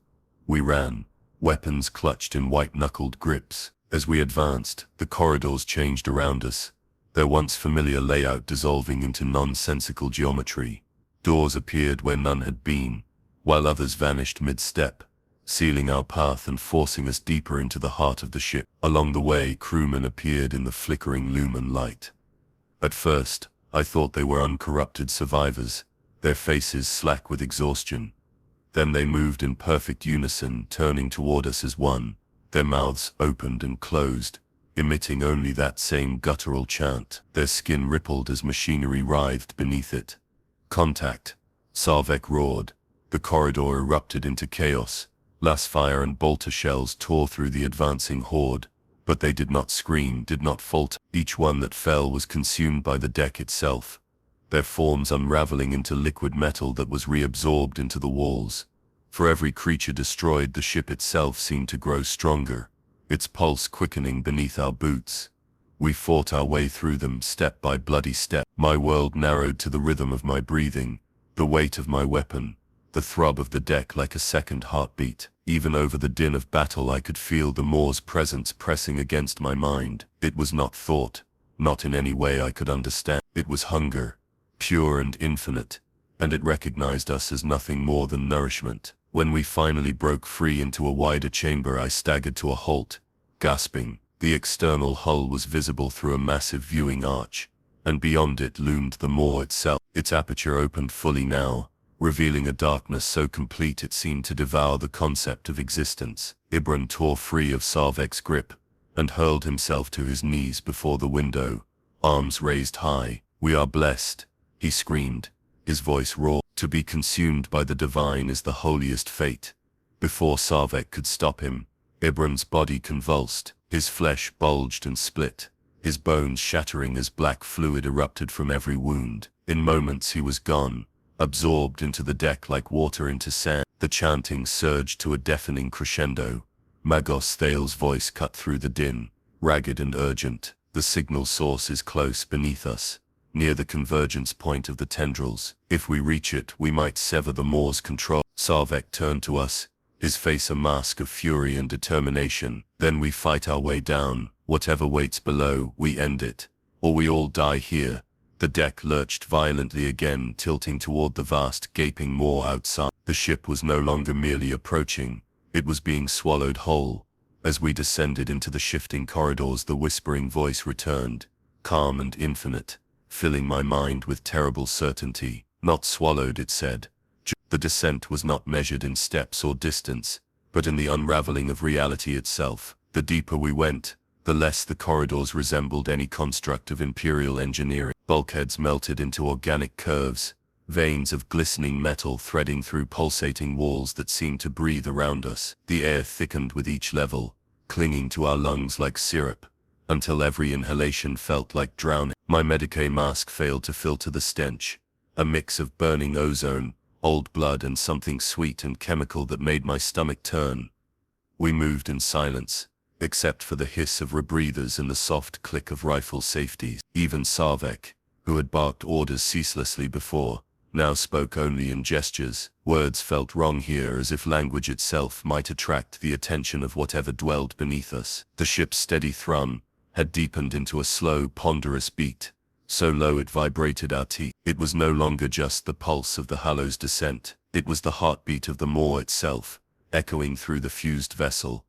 We ran, weapons clutched in white-knuckled grips. As we advanced, the corridors changed around us, their once familiar layout dissolving into nonsensical geometry. Doors appeared where none had been, while others vanished mid-step, sealing our path and forcing us deeper into the heart of the ship. Along the way, crewmen appeared in the flickering lumen light. At first, I thought they were uncorrupted survivors, their faces slack with exhaustion. Then they moved in perfect unison, turning toward us as one, their mouths opened and closed, emitting only that same guttural chant. Their skin rippled as machinery writhed beneath it. Contact, Sarvek roared. The corridor erupted into chaos. Lasfire and bolter shells tore through the advancing horde, but they did not scream, did not falter. Each one that fell was consumed by the deck itself, their forms unraveling into liquid metal that was reabsorbed into the walls. For every creature destroyed, the ship itself seemed to grow stronger, its pulse quickening beneath our boots. We fought our way through them, step by bloody step. My world narrowed to the rhythm of my breathing, the weight of my weapon, the throb of the deck like a second heartbeat. Even over the din of battle I could feel the Moor's presence pressing against my mind. It was not thought, not in any way I could understand. It was hunger, pure and infinite, and it recognized us as nothing more than nourishment. When we finally broke free into a wider chamber, I staggered to a halt, gasping. The external hull was visible through a massive viewing arch, and beyond it loomed the Moor itself. Its aperture opened fully now, revealing a darkness so complete it seemed to devour the concept of existence. Ibran tore free of Sarvek's grip, and hurled himself to his knees before the window, arms raised high. "We are blessed," he screamed, his voice raw. "To be consumed by the divine is the holiest fate." Before Sarvek could stop him, Ibran's body convulsed, his flesh bulged and split, his bones shattering as black fluid erupted from every wound. In moments he was gone, absorbed into the deck like water into sand. The chanting surged to a deafening crescendo. Magos Thal's voice cut through the din, ragged and urgent. "The signal source is close beneath us, near the convergence point of the tendrils. If we reach it, we might sever the Moor's control." Sarvek turned to us, his face a mask of fury and determination. "Then we fight our way down. Whatever waits below, we end it, or we all die here." The deck lurched violently again, tilting toward the vast gaping Moor outside. The ship was no longer merely approaching, it was being swallowed whole. As we descended into the shifting corridors, the whispering voice returned, calm and infinite, filling my mind with terrible certainty. "Not swallowed," it said. The descent was not measured in steps or distance, but in the unraveling of reality itself. The deeper we went, the less the corridors resembled any construct of Imperial engineering. Bulkheads melted into organic curves, veins of glistening metal threading through pulsating walls that seemed to breathe around us. The air thickened with each level, clinging to our lungs like syrup, until every inhalation felt like drowning. My Medicae mask failed to filter the stench, a mix of burning ozone, old blood and something sweet and chemical that made my stomach turn. We moved in silence, except for the hiss of rebreathers and the soft click of rifle safeties. Even Sarvek, who had barked orders ceaselessly before, now spoke only in gestures. Words felt wrong here, as if language itself might attract the attention of whatever dwelled beneath us. The ship's steady thrum had deepened into a slow, ponderous beat, so low it vibrated our teeth. It was no longer just the pulse of the Hallow's descent, it was the heartbeat of the Moor itself, echoing through the fused vessel.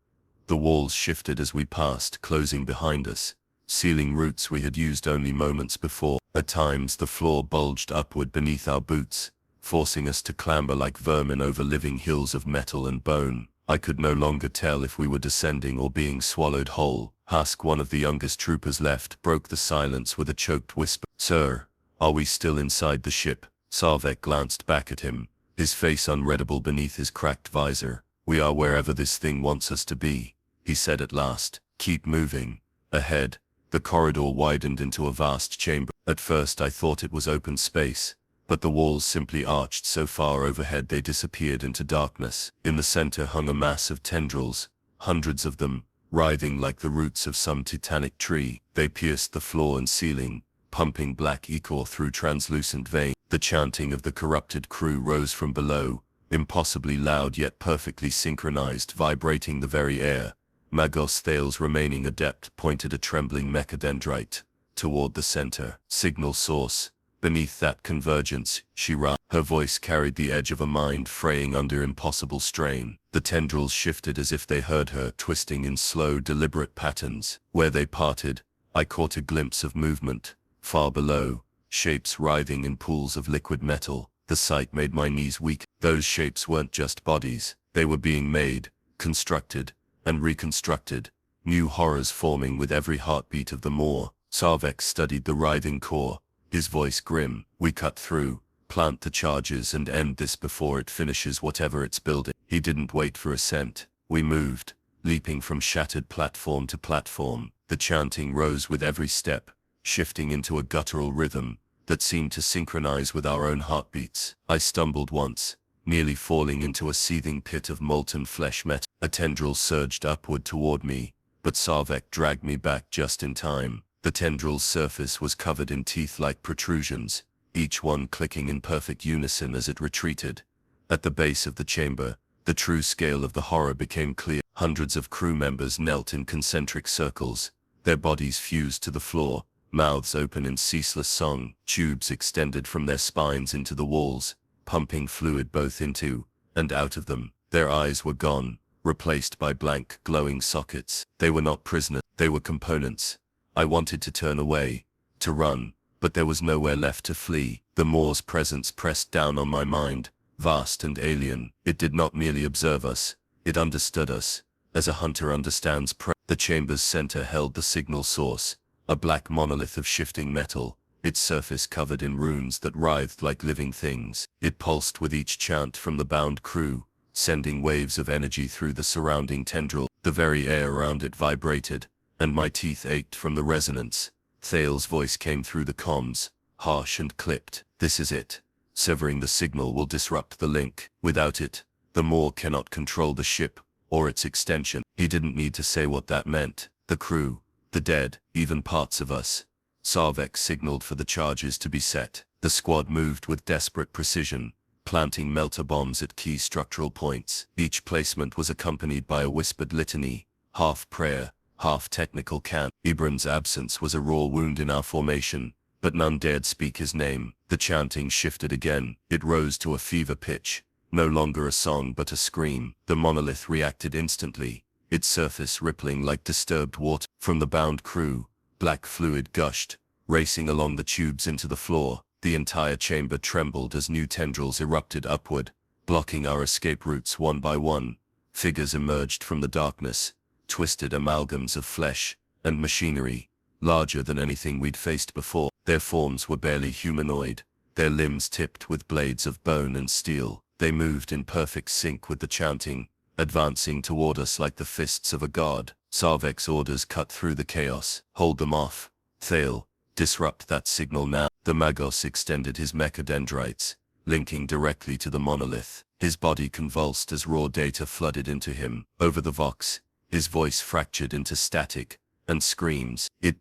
The walls shifted as we passed, closing behind us, sealing routes we had used only moments before. At times the floor bulged upward beneath our boots, forcing us to clamber like vermin over living hills of metal and bone. I could no longer tell if we were descending or being swallowed whole. Husk, one of the youngest troopers left, broke the silence with a choked whisper. "Sir, are we still inside the ship?" Sarvek glanced back at him, his face unreadable beneath his cracked visor. "We are wherever this thing wants us to be," he said at last. "Keep moving." Ahead, the corridor widened into a vast chamber. At first I thought it was open space, but the walls simply arched so far overhead they disappeared into darkness. In the center hung a mass of tendrils, hundreds of them, writhing like the roots of some titanic tree. They pierced the floor and ceiling, pumping black ichor through translucent veins. The chanting of the corrupted crew rose from below, impossibly loud yet perfectly synchronized, vibrating the very air. Magos Thales, remaining adept, pointed a trembling mechadendrite toward the center signal source. Beneath that convergence, she ran. Her voice carried the edge of a mind fraying under impossible strain. The tendrils shifted as if they heard her, twisting in slow, deliberate patterns. Where they parted, I caught a glimpse of movement. Far below, shapes writhing in pools of liquid metal. The sight made my knees weak. Those shapes weren't just bodies. They were being made, constructed, and reconstructed. New horrors forming with every heartbeat of the Maw. Sarvek studied the writhing core, his voice grim. We cut through, plant the charges and end this before it finishes whatever it's building. He didn't wait for assent. We moved, leaping from shattered platform to platform. The chanting rose with every step, shifting into a guttural rhythm that seemed to synchronize with our own heartbeats. I stumbled once, nearly falling into a seething pit of molten flesh metal. A tendril surged upward toward me, but Sarvek dragged me back just in time. The tendril's surface was covered in teeth-like protrusions, each one clicking in perfect unison as it retreated. At the base of the chamber, the true scale of the horror became clear. Hundreds of crew members knelt in concentric circles, their bodies fused to the floor, mouths open in ceaseless song. Tubes extended from their spines into the walls, pumping fluid both into and out of them. Their eyes were gone, replaced by blank, glowing sockets. They were not prisoners, they were components. I wanted to turn away, to run, but there was nowhere left to flee. The Maw's presence pressed down on my mind, vast and alien. It did not merely observe us, it understood us, as a hunter understands prey. The chamber's center held the signal source, a black monolith of shifting metal, its surface covered in runes that writhed like living things. It pulsed with each chant from the bound crew, sending waves of energy through the surrounding tendril. The very air around it vibrated, and my teeth ached from the resonance. Thales' voice came through the comms, harsh and clipped. This is it. Severing the signal will disrupt the link. Without it, the Maw cannot control the ship, or its extension. He didn't need to say what that meant. The crew, the dead, even parts of us. Sarvek signaled for the charges to be set. The squad moved with desperate precision, planting melter bombs at key structural points. Each placement was accompanied by a whispered litany, half prayer, half technical cant. Ibran's absence was a raw wound in our formation, but none dared speak his name. The chanting shifted again. It rose to a fever pitch, no longer a song but a scream. The monolith reacted instantly, its surface rippling like disturbed water. From the bound crew, black fluid gushed, racing along the tubes into the floor. The entire chamber trembled as new tendrils erupted upward, blocking our escape routes one by one. Figures emerged from the darkness, twisted amalgams of flesh and machinery, larger than anything we'd faced before. Their forms were barely humanoid, their limbs tipped with blades of bone and steel. They moved in perfect sync with the chanting, advancing toward us like the fists of a god. Sarvek's orders cut through the chaos. Hold them off. Thale, disrupt that signal now. The Magos extended his mechadendrites, linking directly to the monolith. His body convulsed as raw data flooded into him. Over the vox, his voice fractured into static and screams. It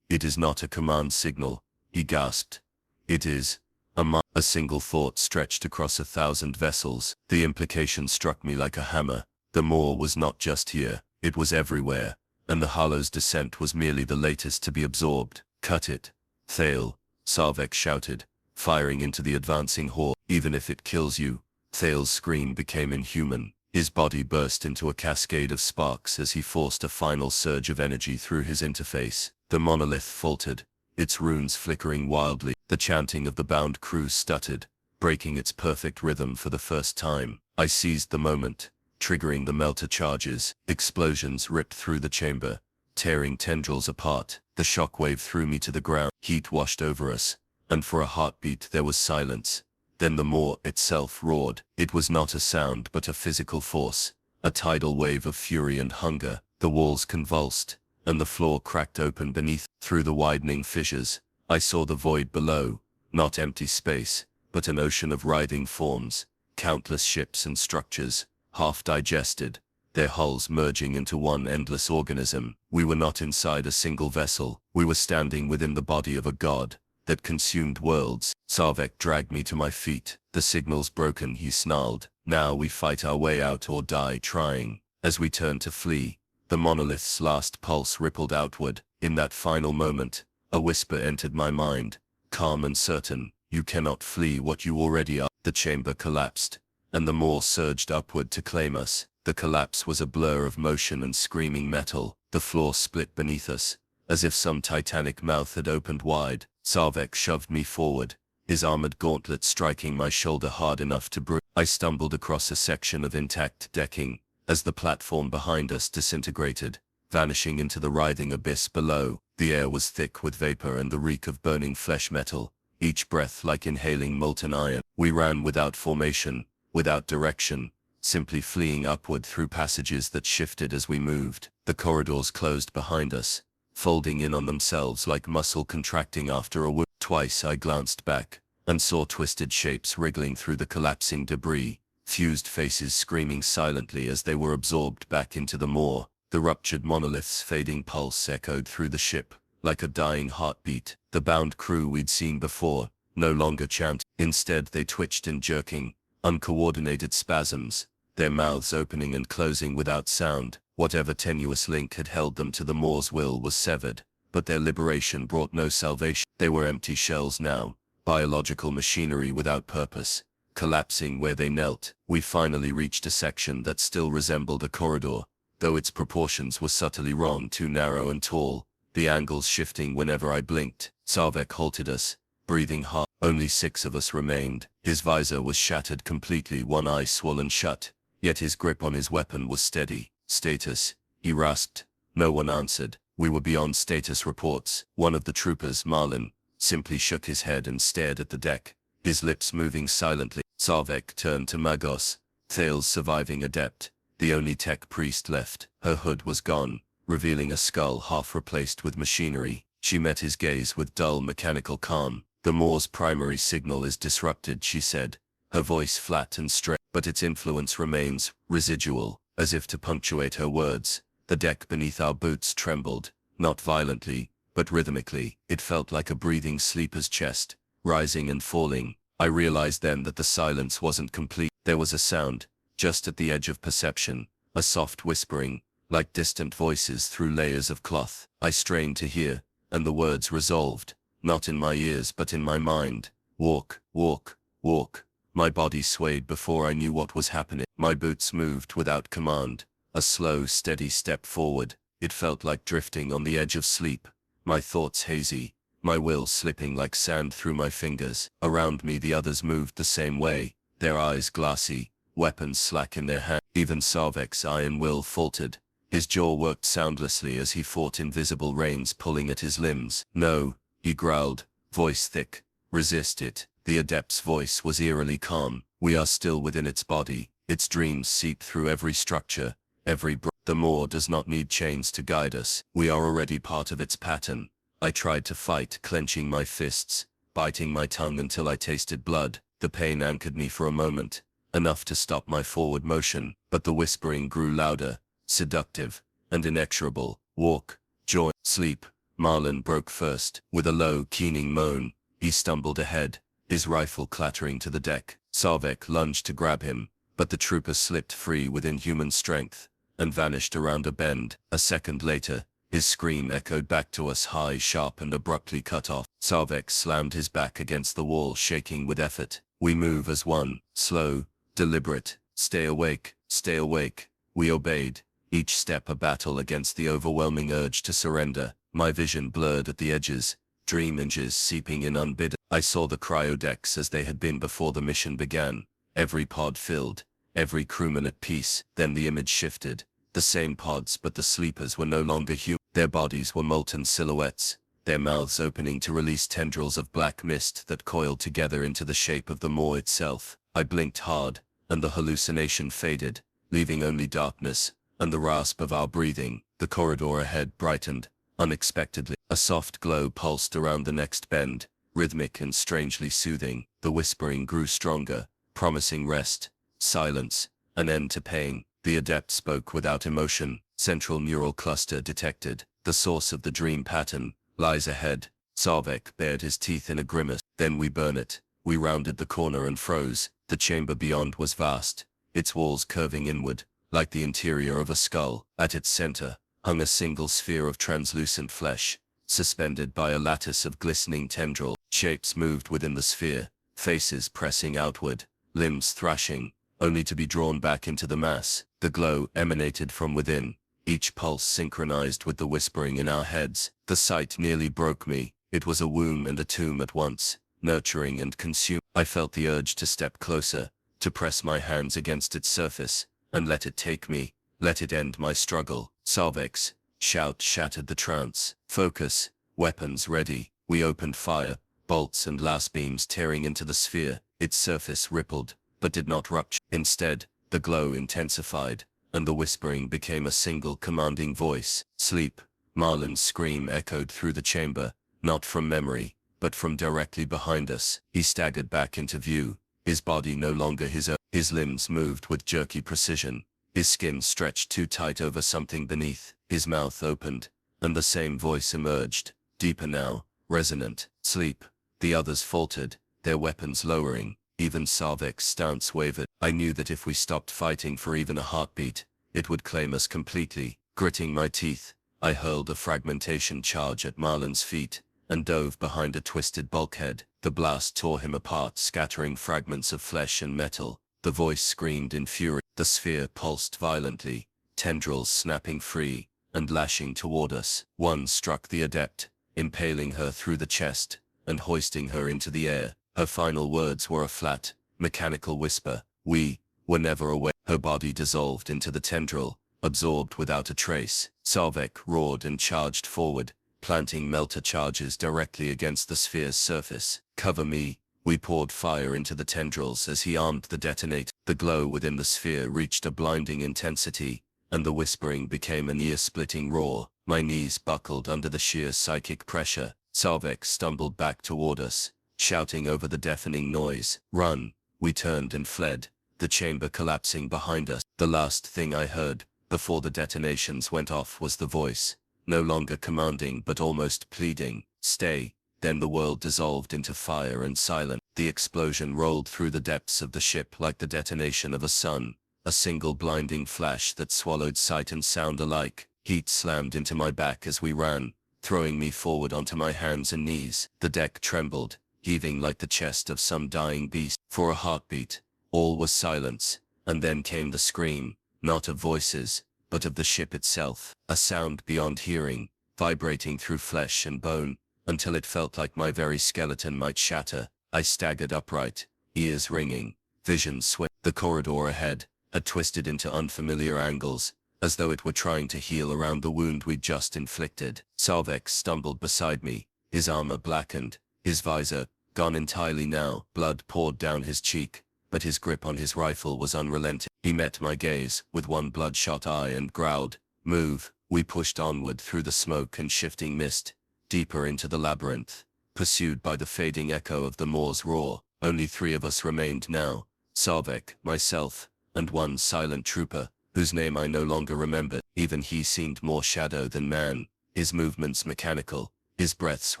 is not a command signal, he gasped. It is a single thought stretched across 1,000 vessels. The implication struck me like a hammer. The Maw was not just here, it was everywhere, and the Hollow's descent was merely the latest to be absorbed. Cut it, Thale, Sarvek shouted, firing into the advancing horde. Even if it kills you. Thale's scream became inhuman. His body burst into a cascade of sparks as he forced a final surge of energy through his interface. The monolith faltered, its runes flickering wildly. The chanting of the bound crew stuttered, breaking its perfect rhythm for the first time. I seized the moment, triggering the melter charges. Explosions ripped through the chamber, tearing tendrils apart. The shockwave threw me to the ground. Heat washed over us, and for a heartbeat there was silence. Then the Maw itself roared. It was not a sound but a physical force, a tidal wave of fury and hunger. The walls convulsed, and the floor cracked open beneath. Through the widening fissures, I saw the void below, not empty space, but an ocean of writhing forms, countless ships and structures, half digested, their hulls merging into one endless organism. We were not inside a single vessel, we were standing within the body of a god that consumed worlds. Sarvek dragged me to my feet. The signal's broken, he snarled. Now we fight our way out or die trying. As we turned to flee, the monolith's last pulse rippled outward. In that final moment, a whisper entered my mind, calm and certain. You cannot flee what you already are. The chamber collapsed, and the maw surged upward to claim us. The collapse was a blur of motion and screaming metal. The floor split beneath us, as if some titanic mouth had opened wide. Sarvek shoved me forward, his armored gauntlet striking my shoulder hard enough to bruise. I stumbled across a section of intact decking, as the platform behind us disintegrated, vanishing into the writhing abyss below. The air was thick with vapor and the reek of burning flesh metal, each breath like inhaling molten iron. We ran without formation, without direction, simply fleeing upward through passages that shifted as we moved. The corridors closed behind us, folding in on themselves like muscle contracting after a wound. Twice I glanced back, and saw twisted shapes wriggling through the collapsing debris, fused faces screaming silently as they were absorbed back into the maw. The ruptured monolith's fading pulse echoed through the ship, like a dying heartbeat. The bound crew we'd seen before, no longer chanted. Instead they twitched in jerking, uncoordinated spasms, their mouths opening and closing without sound. Whatever tenuous link had held them to the maw's will was severed, but their liberation brought no salvation. They were empty shells now, biological machinery without purpose, collapsing where they knelt. We finally reached a section that still resembled a corridor, though its proportions were subtly wrong, too narrow and tall, the angles shifting whenever I blinked. Sarvek halted us, breathing hard. Only 6 of us remained. His visor was shattered completely, one eye swollen shut, yet his grip on his weapon was steady. Status, he rasped. No one answered. We were beyond status reports. One of the troopers, Marlin, simply shook his head and stared at the deck, his lips moving silently. Sarvek turned to Magos, Thal's surviving adept, the only tech priest left. Her hood was gone, revealing a skull half replaced with machinery. She met his gaze with dull mechanical calm. The Maw's primary signal is disrupted, she said, her voice flat and straight, but its influence remains residual. As if to punctuate her words, the deck beneath our boots trembled, not violently, but rhythmically. It felt like a breathing sleeper's chest, rising and falling. I realized then that the silence wasn't complete. There was a sound, just at the edge of perception, a soft whispering, like distant voices through layers of cloth. I strained to hear, and the words resolved, not in my ears but in my mind. Walk, walk, walk. My body swayed before I knew what was happening. My boots moved without command, a slow, steady step forward. It felt like drifting on the edge of sleep, my thoughts hazy, my will slipping like sand through my fingers. Around me the others moved the same way, their eyes glassy, weapons slack in their hands. Even Sarvek's iron will faltered. His jaw worked soundlessly as he fought invisible reins pulling at his limbs. No, he growled, voice thick. Resist it. The adept's voice was eerily calm. We are still within its body. Its dreams seep through every structure, every breath. The Maw does not need chains to guide us. We are already part of its pattern. I tried to fight, clenching my fists, biting my tongue until I tasted blood. The pain anchored me for a moment, enough to stop my forward motion, but the whispering grew louder, seductive, and inexorable. Walk, join, sleep. Marlin broke first. With a low, keening moan, he stumbled ahead, his rifle clattering to the deck. Sarvek lunged to grab him, but the trooper slipped free with inhuman strength, and vanished around a bend. A second later, his scream echoed back to us, high, sharp, and abruptly cut off. Sarvek slammed his back against the wall, shaking with effort. We move as one, slow, deliberate. Stay awake, stay awake. We obeyed, each step a battle against the overwhelming urge to surrender. My vision blurred at the edges, dream images seeping in unbidden. I saw the cryodecks as they had been before the mission began, every pod filled, every crewman at peace. Then the image shifted. The same pods, but the sleepers were no longer human. Their bodies were molten silhouettes, their mouths opening to release tendrils of black mist that coiled together into the shape of the Maw itself. I blinked hard, and the hallucination faded, leaving only darkness, and the rasp of our breathing. The corridor ahead brightened, unexpectedly. A soft glow pulsed around the next bend, rhythmic and strangely soothing. The whispering grew stronger, promising rest, silence, an end to pain. The adept spoke without emotion. Central neural cluster detected. The source of the dream pattern lies ahead. Sarvek bared his teeth in a grimace. Then we burn it. We rounded the corner and froze. The chamber beyond was vast, its walls curving inward, like the interior of a skull. At its center hung a single sphere of translucent flesh, suspended by a lattice of glistening tendril. Shapes moved within the sphere, faces pressing outward, limbs thrashing, only to be drawn back into the mass. The glow emanated from within, each pulse synchronized with the whispering in our heads. The sight nearly broke me. It was a womb and a tomb at once, nurturing and consuming. I felt the urge to step closer, to press my hands against its surface, and let it take me, let it end my struggle. Sarvek's shout shattered the trance. Focus, weapons ready. We opened fire, bolts and last beams tearing into the sphere. Its surface rippled, but did not rupture. Instead, the glow intensified, and the whispering became a single commanding voice. Sleep. Marlin's scream echoed through the chamber, not from memory, but from directly behind us. He staggered back into view, his body no longer his own. His limbs moved with jerky precision, his skin stretched too tight over something beneath. His mouth opened, and the same voice emerged, deeper now, resonant. Sleep. The others faltered, their weapons lowering. Even Sarvek's stance wavered. I knew that if we stopped fighting for even a heartbeat, it would claim us completely. Gritting my teeth, I hurled a fragmentation charge at Marlin's feet, and dove behind a twisted bulkhead. The blast tore him apart, scattering fragments of flesh and metal. The voice screamed in fury. The sphere pulsed violently, tendrils snapping free, and lashing toward us. One struck the adept, impaling her through the chest, and hoisting her into the air. Her final words were a flat, mechanical whisper. We were never aware. Her body dissolved into the tendril, absorbed without a trace. Sarvek roared and charged forward, planting melter charges directly against the sphere's surface. Cover me. We poured fire into the tendrils as he armed the detonator. The glow within the sphere reached a blinding intensity, and the whispering became an ear-splitting roar. My knees buckled under the sheer psychic pressure. Sarvek stumbled back toward us, shouting over the deafening noise. Run! We turned and fled, the chamber collapsing behind us. The last thing I heard, before the detonations went off, was the voice, no longer commanding but almost pleading. Stay. Then the world dissolved into fire and silence. The explosion rolled through the depths of the ship like the detonation of a sun, a single blinding flash that swallowed sight and sound alike. Heat slammed into my back as we ran, throwing me forward onto my hands and knees. The deck trembled, heaving like the chest of some dying beast. For a heartbeat, all was silence, and then came the scream, not of voices, but of the ship itself, a sound beyond hearing, vibrating through flesh and bone, until it felt like my very skeleton might shatter. I staggered upright, ears ringing, vision swift. The corridor ahead had twisted into unfamiliar angles, as though it were trying to heal around the wound we'd just inflicted. Sarvek stumbled beside me, his armor blackened, his visor gone entirely now. Blood poured down his cheek, but his grip on his rifle was unrelenting. He met my gaze with one bloodshot eye and growled, "Move." We pushed onward through the smoke and shifting mist, deeper into the labyrinth, pursued by the fading echo of the Moor's roar. Only 3 of us remained now, Sarvek, myself, and one silent trooper, whose name I no longer remembered. Even he seemed more shadow than man, his movements mechanical, his breaths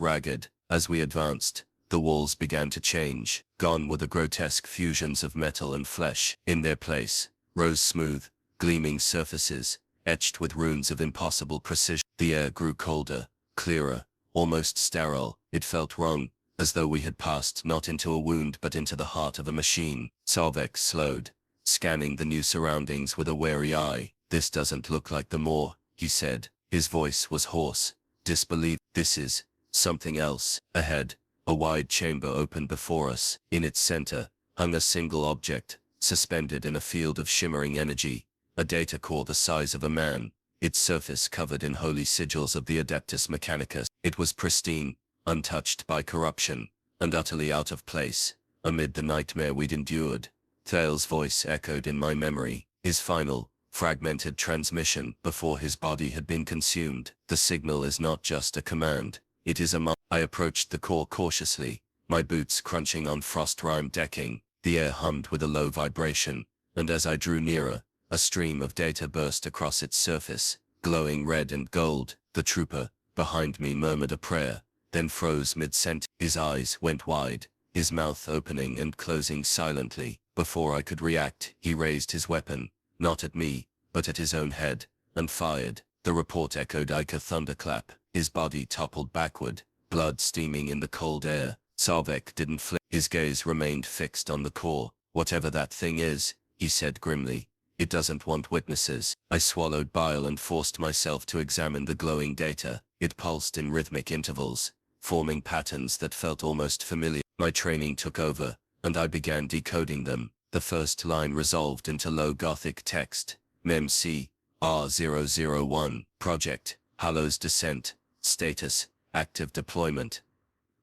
ragged. As we advanced, the walls began to change. Gone were the grotesque fusions of metal and flesh. In their place rose smooth, gleaming surfaces, etched with runes of impossible precision. The air grew colder, clearer, almost sterile. It felt wrong, as though we had passed not into a wound but into the heart of a machine. Sarvek slowed, scanning the new surroundings with a wary eye. "This doesn't look like the Moor," he said. His voice was hoarse, disbelief. "This is something else." Ahead, a wide chamber opened before us. In its center hung a single object, suspended in a field of shimmering energy, a data core the size of a man, its surface covered in holy sigils of the Adeptus Mechanicus. It was pristine, untouched by corruption, and utterly out of place, amid the nightmare we'd endured. Thal's voice echoed in my memory, his final, fragmented transmission before his body had been consumed. "The signal is not just a command, it is a I approached the core cautiously, my boots crunching on frost-rimed decking. The air hummed with a low vibration, and as I drew nearer, a stream of data burst across its surface, glowing red and gold. The trooper, behind me, murmured a prayer, then froze mid-sentence. His eyes went wide, his mouth opening and closing silently. Before I could react, he raised his weapon, not at me, but at his own head, and fired. The report echoed like a thunderclap. His body toppled backward, blood steaming in the cold air. Sarvek didn't flinch. His gaze remained fixed on the core. Whatever that thing is, he said grimly, it doesn't want witnesses. I swallowed bile and forced myself to examine the glowing data. It pulsed in rhythmic intervals, forming patterns that felt almost familiar. My training took over, and I began decoding them. The first line resolved into low Gothic text. MEMC, R001, Project, Hallows Descent, Status, Active Deployment.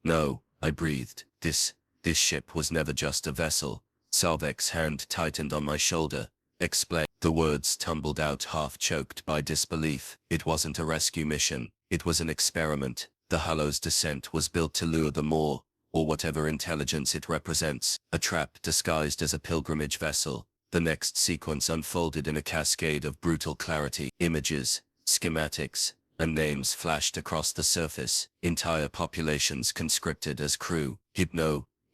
No, I breathed. This ship was never just a vessel. Sarvek's hand tightened on my shoulder. Explain. The words tumbled out, half choked by disbelief. It wasn't a rescue mission. It was an experiment. The Hallows Descent was built to lure the Maw, or whatever intelligence it represents, a trap disguised as a pilgrimage vessel. The next sequence unfolded in a cascade of brutal clarity. Images, schematics, and names flashed across the surface. Entire populations conscripted as crew.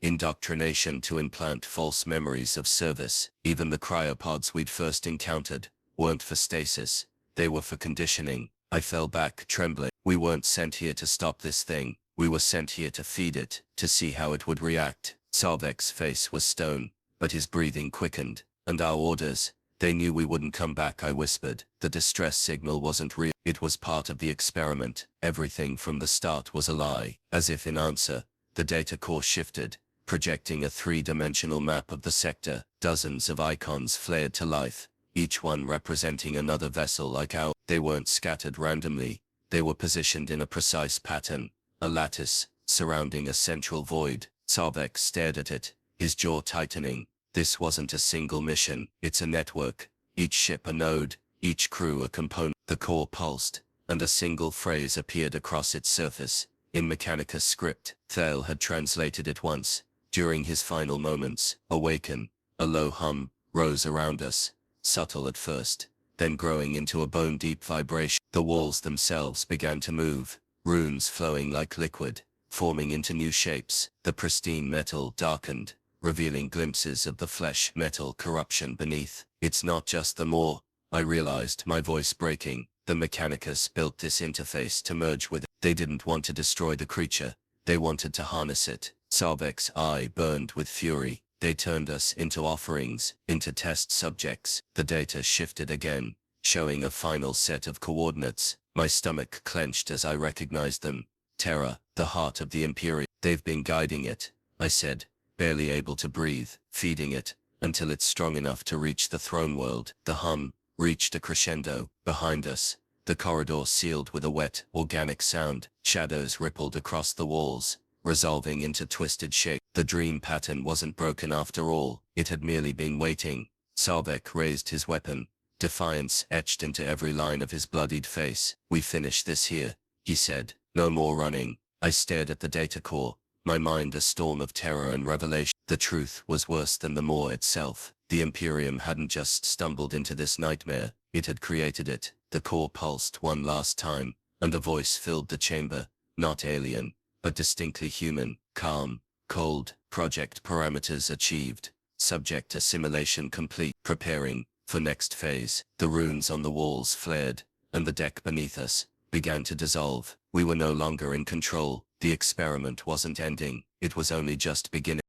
Indoctrination to implant false memories of service. Even the cryopods we'd first encountered weren't for stasis. They were for conditioning. I fell back, trembling. We weren't sent here to stop this thing. We were sent here to feed it, to see how it would react. Sarvek's face was stone, but his breathing quickened. And our orders? They knew we wouldn't come back, I whispered. The distress signal wasn't real. It was part of the experiment. Everything from the start was a lie. As if in answer, the data core shifted, projecting a three-dimensional map of the sector. Dozens of icons flared to life, each one representing another vessel like ours. They weren't scattered randomly. They were positioned in a precise pattern, a lattice, surrounding a central void. Sarvek stared at it, his jaw tightening. This wasn't a single mission, it's a network. Each ship a node, each crew a component. The core pulsed, and a single phrase appeared across its surface. In Mechanica script, Thale had translated it once. During his final moments, awaken. A low hum rose around us, subtle at first, then growing into a bone-deep vibration. The walls themselves began to move, runes flowing like liquid, forming into new shapes. The pristine metal darkened, revealing glimpses of the flesh metal corruption beneath. It's not just the Maw, I realized, my voice breaking. The Mechanicus built this interface to merge with it. They didn't want to destroy the creature, they wanted to harness it. Sarvek's eye burned with fury. They turned us into offerings, into test subjects. The data shifted again, showing a final set of coordinates. My stomach clenched as I recognized them. Terra, the heart of the Imperium. They've been guiding it, I said, barely able to breathe, feeding it, until it's strong enough to reach the throne world. The hum reached a crescendo. Behind us, the corridor sealed with a wet, organic sound. Shadows rippled across the walls, resolving into twisted shape. The dream pattern wasn't broken after all, it had merely been waiting. Sarvek raised his weapon, defiance etched into every line of his bloodied face. We finish this here, he said. No more running. I stared at the data core, my mind a storm of terror and revelation. The truth was worse than the Maw itself. The Imperium hadn't just stumbled into this nightmare, it had created it. The core pulsed one last time, and a voice filled the chamber, not alien, but distinctly human, calm, cold. Project parameters achieved. Subject assimilation complete. Preparing for next phase. The runes on the walls flared, and the deck beneath us began to dissolve. We were no longer in control. The experiment wasn't ending, it was only just beginning.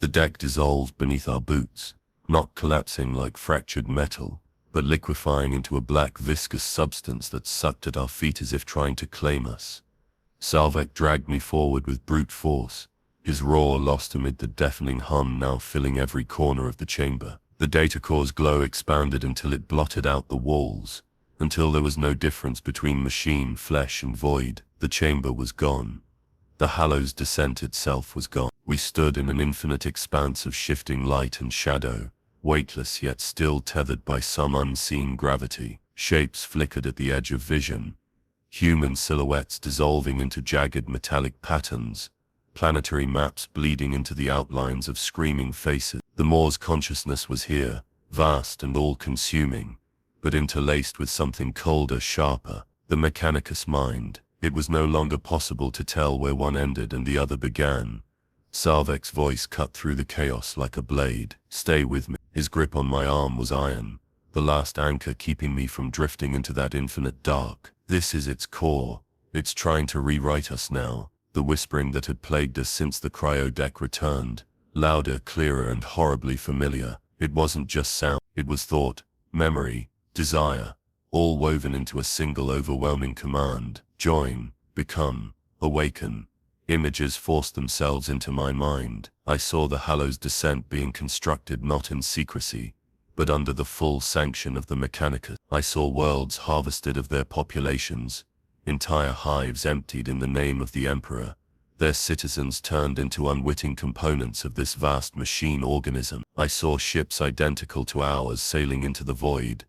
The deck dissolved beneath our boots, not collapsing like fractured metal, but liquefying into a black viscous substance that sucked at our feet as if trying to claim us. Sarvek dragged me forward with brute force, his roar lost amid the deafening hum now filling every corner of the chamber. The data core's glow expanded until it blotted out the walls, until there was no difference between machine, flesh, and void. The chamber was gone. The Hallows Descent itself was gone. We stood in an infinite expanse of shifting light and shadow, weightless yet still tethered by some unseen gravity. Shapes flickered at the edge of vision, human silhouettes dissolving into jagged metallic patterns, planetary maps bleeding into the outlines of screaming faces. The Moor's consciousness was here, vast and all-consuming, but interlaced with something colder, sharper, the Mechanicus mind. It was no longer possible to tell where one ended and the other began. Salvek's voice cut through the chaos like a blade. "Stay with me." His grip on my arm was iron, the last anchor keeping me from drifting into that infinite dark. "This is its core. It's trying to rewrite us now." The whispering that had plagued us since the cryo-deck returned, louder, clearer, and horribly familiar. It wasn't just sound, it was thought, memory, desire, all woven into a single overwhelming command. Join, become, awaken. Images forced themselves into my mind. I saw the Hallow's descent being constructed not in secrecy, but under the full sanction of the Mechanicus. I saw worlds harvested of their populations, entire hives emptied in the name of the Emperor, their citizens turned into unwitting components of this vast machine organism. I saw ships identical to ours sailing into the void,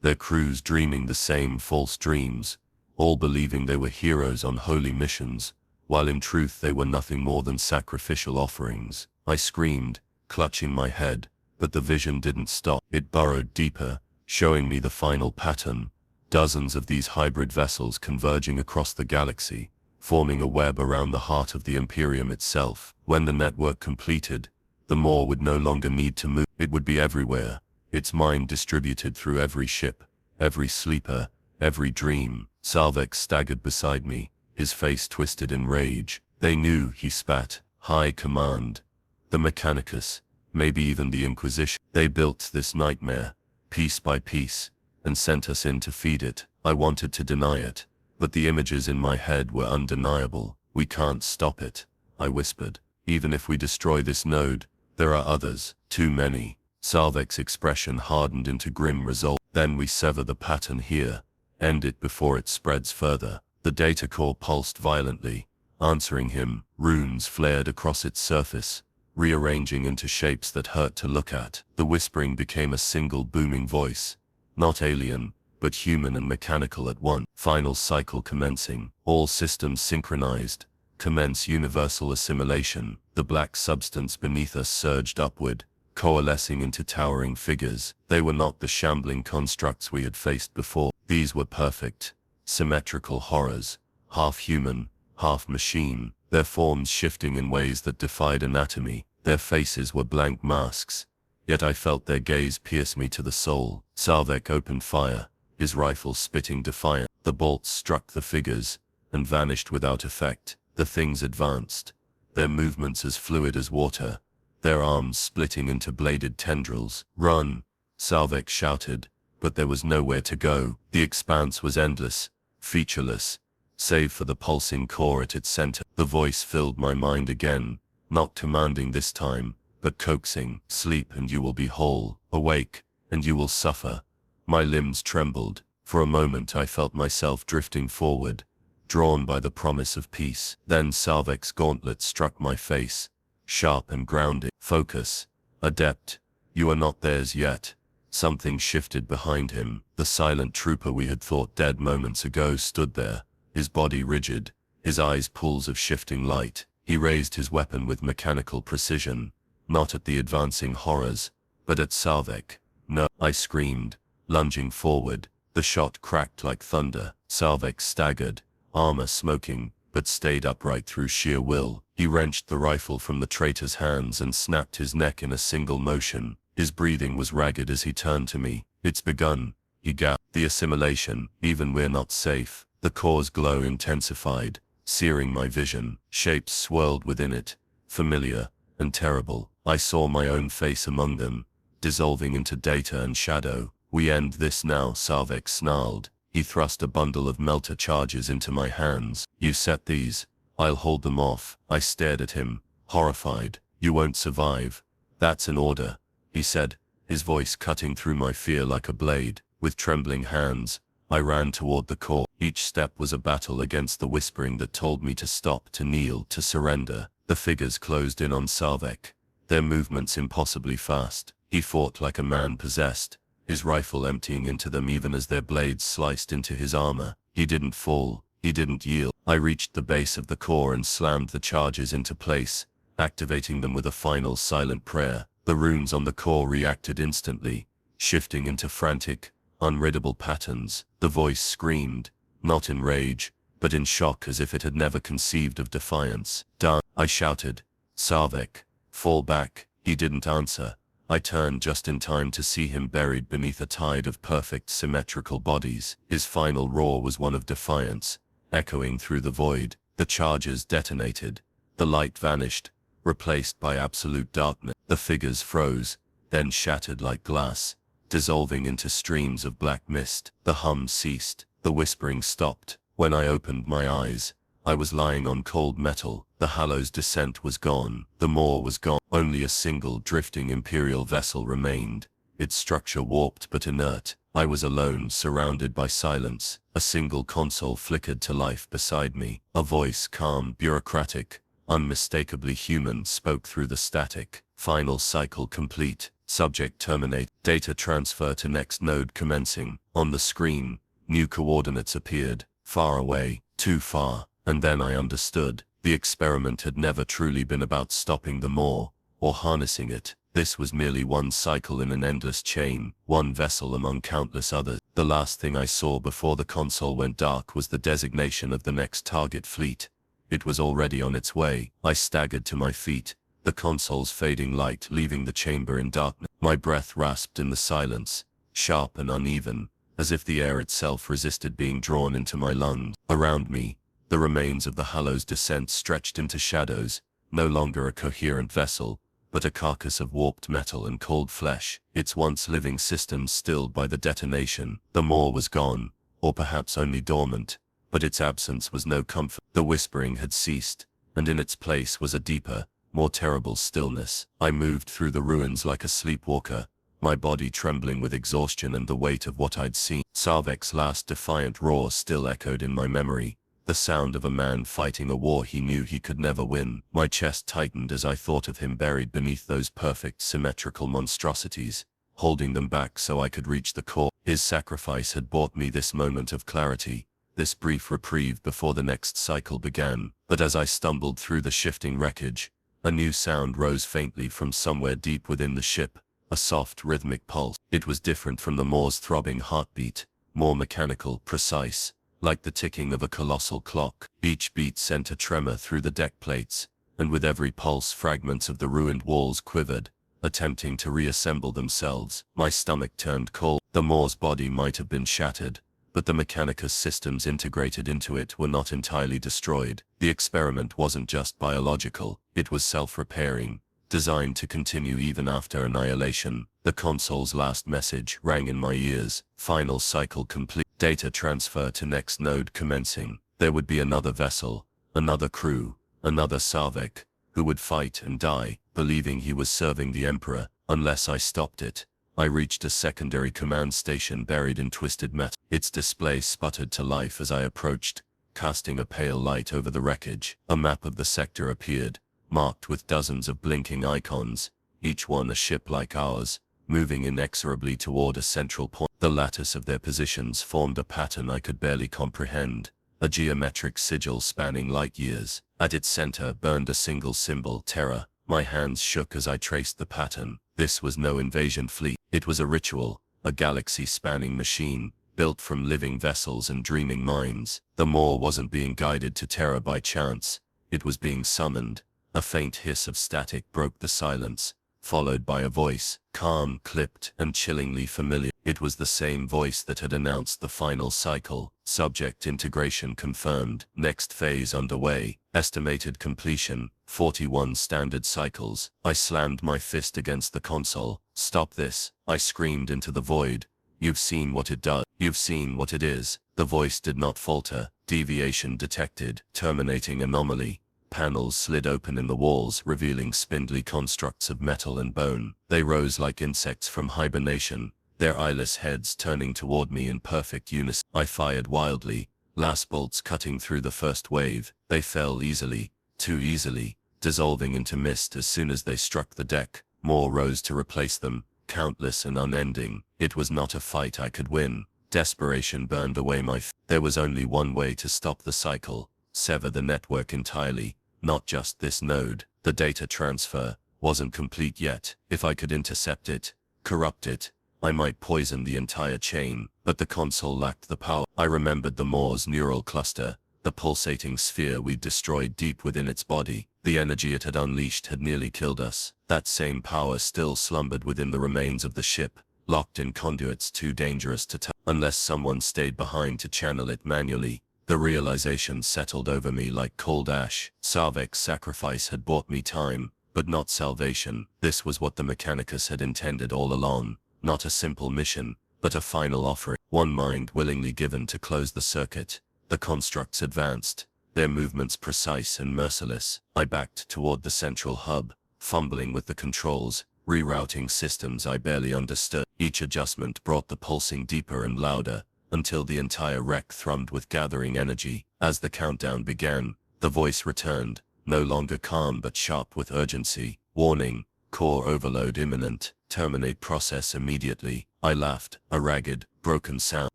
their crews dreaming the same false dreams, all believing they were heroes on holy missions, while in truth they were nothing more than sacrificial offerings. I screamed, clutching my head, but the vision didn't stop. It burrowed deeper, showing me the final pattern. Dozens of these hybrid vessels converging across the galaxy, forming a web around the heart of the Imperium itself. When the network completed, the Moor would no longer need to move. It would be everywhere, its mind distributed through every ship, every sleeper, every dream. Salvek staggered beside me, his face twisted in rage. "They knew," he spat. "High Command. The Mechanicus, maybe even the Inquisition. They built this nightmare, piece by piece, and sent us in to feed it." I wanted to deny it, but the images in my head were undeniable. "We can't stop it," I whispered. "Even if we destroy this node, there are others, too many." Salvek's expression hardened into grim resolve. "Then we sever the pattern here, end it before it spreads further." The data core pulsed violently, answering him. Runes flared across its surface, rearranging into shapes that hurt to look at. The whispering became a single booming voice, not alien, but human and mechanical at once. Final cycle commencing. All systems synchronized. Commence universal assimilation. The black substance beneath us surged upward, coalescing into towering figures. They were not the shambling constructs we had faced before. These were perfect, symmetrical horrors, half human, half machine, their forms shifting in ways that defied anatomy. Their faces were blank masks, yet I felt their gaze pierce me to the soul. Salvek opened fire, his rifle spitting defiant. The bolts struck the figures, and vanished without effect. The things advanced, their movements as fluid as water, their arms splitting into bladed tendrils. "Run!" Salvek shouted, but there was nowhere to go. The expanse was endless, featureless, save for the pulsing core at its center. The voice filled my mind again, not commanding this time, but coaxing. "Sleep and you will be whole. Awake, and you will suffer." My limbs trembled. For a moment I felt myself drifting forward, drawn by the promise of peace. Then Salvek's gauntlet struck my face, sharp and grounding. "Focus, Adept. You are not theirs yet." Something shifted behind him. The silent trooper we had thought dead moments ago stood there, his body rigid, his eyes pools of shifting light. He raised his weapon with mechanical precision, not at the advancing horrors, but at Salvek. "No!" I screamed, lunging forward. The shot cracked like thunder. Salvek staggered, armor smoking, but stayed upright through sheer will. He wrenched the rifle from the traitor's hands and snapped his neck in a single motion. His breathing was ragged as he turned to me. "It's begun," he gasped. "The assimilation, even we're not safe." The core's glow intensified, searing my vision. Shapes swirled within it, familiar and terrible. I saw my own face among them, dissolving into data and shadow. "We end this now," Salvek snarled. He thrust a bundle of melter charges into my hands. "You set these. I'll hold them off." I stared at him, horrified. "You won't survive." "That's an order," he said, his voice cutting through my fear like a blade. With trembling hands, I ran toward the core. Each step was a battle against the whispering that told me to stop, to kneel, to surrender. The figures closed in on Salvek, their movements impossibly fast. He fought like a man possessed, his rifle emptying into them even as their blades sliced into his armor. He didn't fall, He didn't yield. I reached the base of the core and slammed the charges into place, activating them with a final silent prayer. The runes on the core reacted instantly, shifting into frantic, unreadable patterns. The voice screamed, not in rage, but in shock, as if it had never conceived of defiance. "Done," I shouted. "Sarvek, fall back." He didn't answer. I turned just in time to see him buried beneath a tide of perfect symmetrical bodies. His final roar was one of defiance, echoing through the void. The charges detonated. The light vanished, replaced by absolute darkness. The figures froze, then shattered like glass, dissolving into streams of black mist. The hum ceased. The whispering stopped. When I opened my eyes, I was lying on cold metal. The Hallow's descent was gone. The Maw was gone. Only a single drifting Imperial vessel remained, its structure warped but inert. I was alone, surrounded by silence. A single console flickered to life beside me. A voice, calm, bureaucratic, unmistakably human, spoke through the static. "Final cycle complete. Subject terminate. Data transfer to next node commencing." On the screen, new coordinates appeared. Far away, too far. And then I understood. The experiment had never truly been about stopping the Maw, or harnessing it. This was merely one cycle in an endless chain, one vessel among countless others. The last thing I saw before the console went dark was the designation of the next target fleet. It was already on its way. I staggered to my feet, the console's fading light leaving the chamber in darkness. My breath rasped in the silence, sharp and uneven, as if the air itself resisted being drawn into my lungs. Around me, the remains of the Hallow's descent stretched into shadows, no longer a coherent vessel, but a carcass of warped metal and cold flesh, its once living systems stilled by the detonation. The Maw was gone, or perhaps only dormant, but its absence was no comfort. The whispering had ceased, and in its place was a deeper, more terrible stillness. I moved through the ruins like a sleepwalker, my body trembling with exhaustion and the weight of what I'd seen. Sarvek's last defiant roar still echoed in my memory, the sound of a man fighting a war he knew he could never win. My chest tightened as I thought of him buried beneath those perfect symmetrical monstrosities, holding them back so I could reach the core. His sacrifice had bought me this moment of clarity, this brief reprieve before the next cycle began. But as I stumbled through the shifting wreckage, a new sound rose faintly from somewhere deep within the ship, a soft rhythmic pulse. It was different from the Maw's throbbing heartbeat, more mechanical, precise, like the ticking of a colossal clock. Each beat sent a tremor through the deck plates, and with every pulse fragments of the ruined walls quivered, attempting to reassemble themselves. My stomach turned cold. The Maw's body might have been shattered, but the Mechanicus systems integrated into it were not entirely destroyed. The experiment wasn't just biological, it was self-repairing, designed to continue even after annihilation. The console's last message rang in my ears. Final cycle complete. Data transfer to next node commencing. There would be another vessel, another crew, another Sarvek, who would fight and die, believing he was serving the Emperor, unless I stopped it. I reached a secondary command station buried in twisted metal. Its display sputtered to life as I approached, casting a pale light over the wreckage. A map of the sector appeared, marked with dozens of blinking icons, each one a ship like ours, moving inexorably toward a central point. The lattice of their positions formed a pattern I could barely comprehend, a geometric sigil spanning light years. At its center burned a single symbol, Terra. My hands shook as I traced the pattern. This was no invasion fleet. It was a ritual, a galaxy-spanning machine, built from living vessels and dreaming minds. The Maw wasn't being guided to Terra by chance. It was being summoned. A faint hiss of static broke the silence, followed by a voice, calm, clipped, and chillingly familiar. It was the same voice that had announced the final cycle. Subject integration confirmed. Next phase underway. Estimated completion, 41 standard cycles. I slammed my fist against the console. "Stop this," I screamed into the void. "You've seen what it does. You've seen what it is." The voice did not falter. Deviation detected. Terminating anomaly. Panels slid open in the walls, revealing spindly constructs of metal and bone. They rose like insects from hibernation, their eyeless heads turning toward me in perfect unison. I fired wildly, last bolts cutting through the first wave. They fell easily, too easily, dissolving into mist as soon as they struck the deck. More rose to replace them, countless and unending. It was not a fight I could win. Desperation burned away There was only one way to stop the cycle: sever the network entirely. Not just this node. The data transfer wasn't complete yet. If I could intercept it, corrupt it, I might poison the entire chain, but the console lacked the power. I remembered the Moore's neural cluster, the pulsating sphere we'd destroyed deep within its body. The energy it had unleashed had nearly killed us. That same power still slumbered within the remains of the ship, locked in conduits too dangerous to tap, unless someone stayed behind to channel it manually. The realization settled over me like cold ash. Sarvek's sacrifice had bought me time, but not salvation. This was what the Mechanicus had intended all along. Not a simple mission, but a final offering. One mind willingly given to close the circuit. The constructs advanced, their movements precise and merciless. I backed toward the central hub, fumbling with the controls, rerouting systems I barely understood. Each adjustment brought the pulsing deeper and louder, until the entire wreck thrummed with gathering energy. As the countdown began, the voice returned, no longer calm but sharp with urgency. Warning, core overload imminent. Terminate process immediately. I laughed, a ragged, broken sound.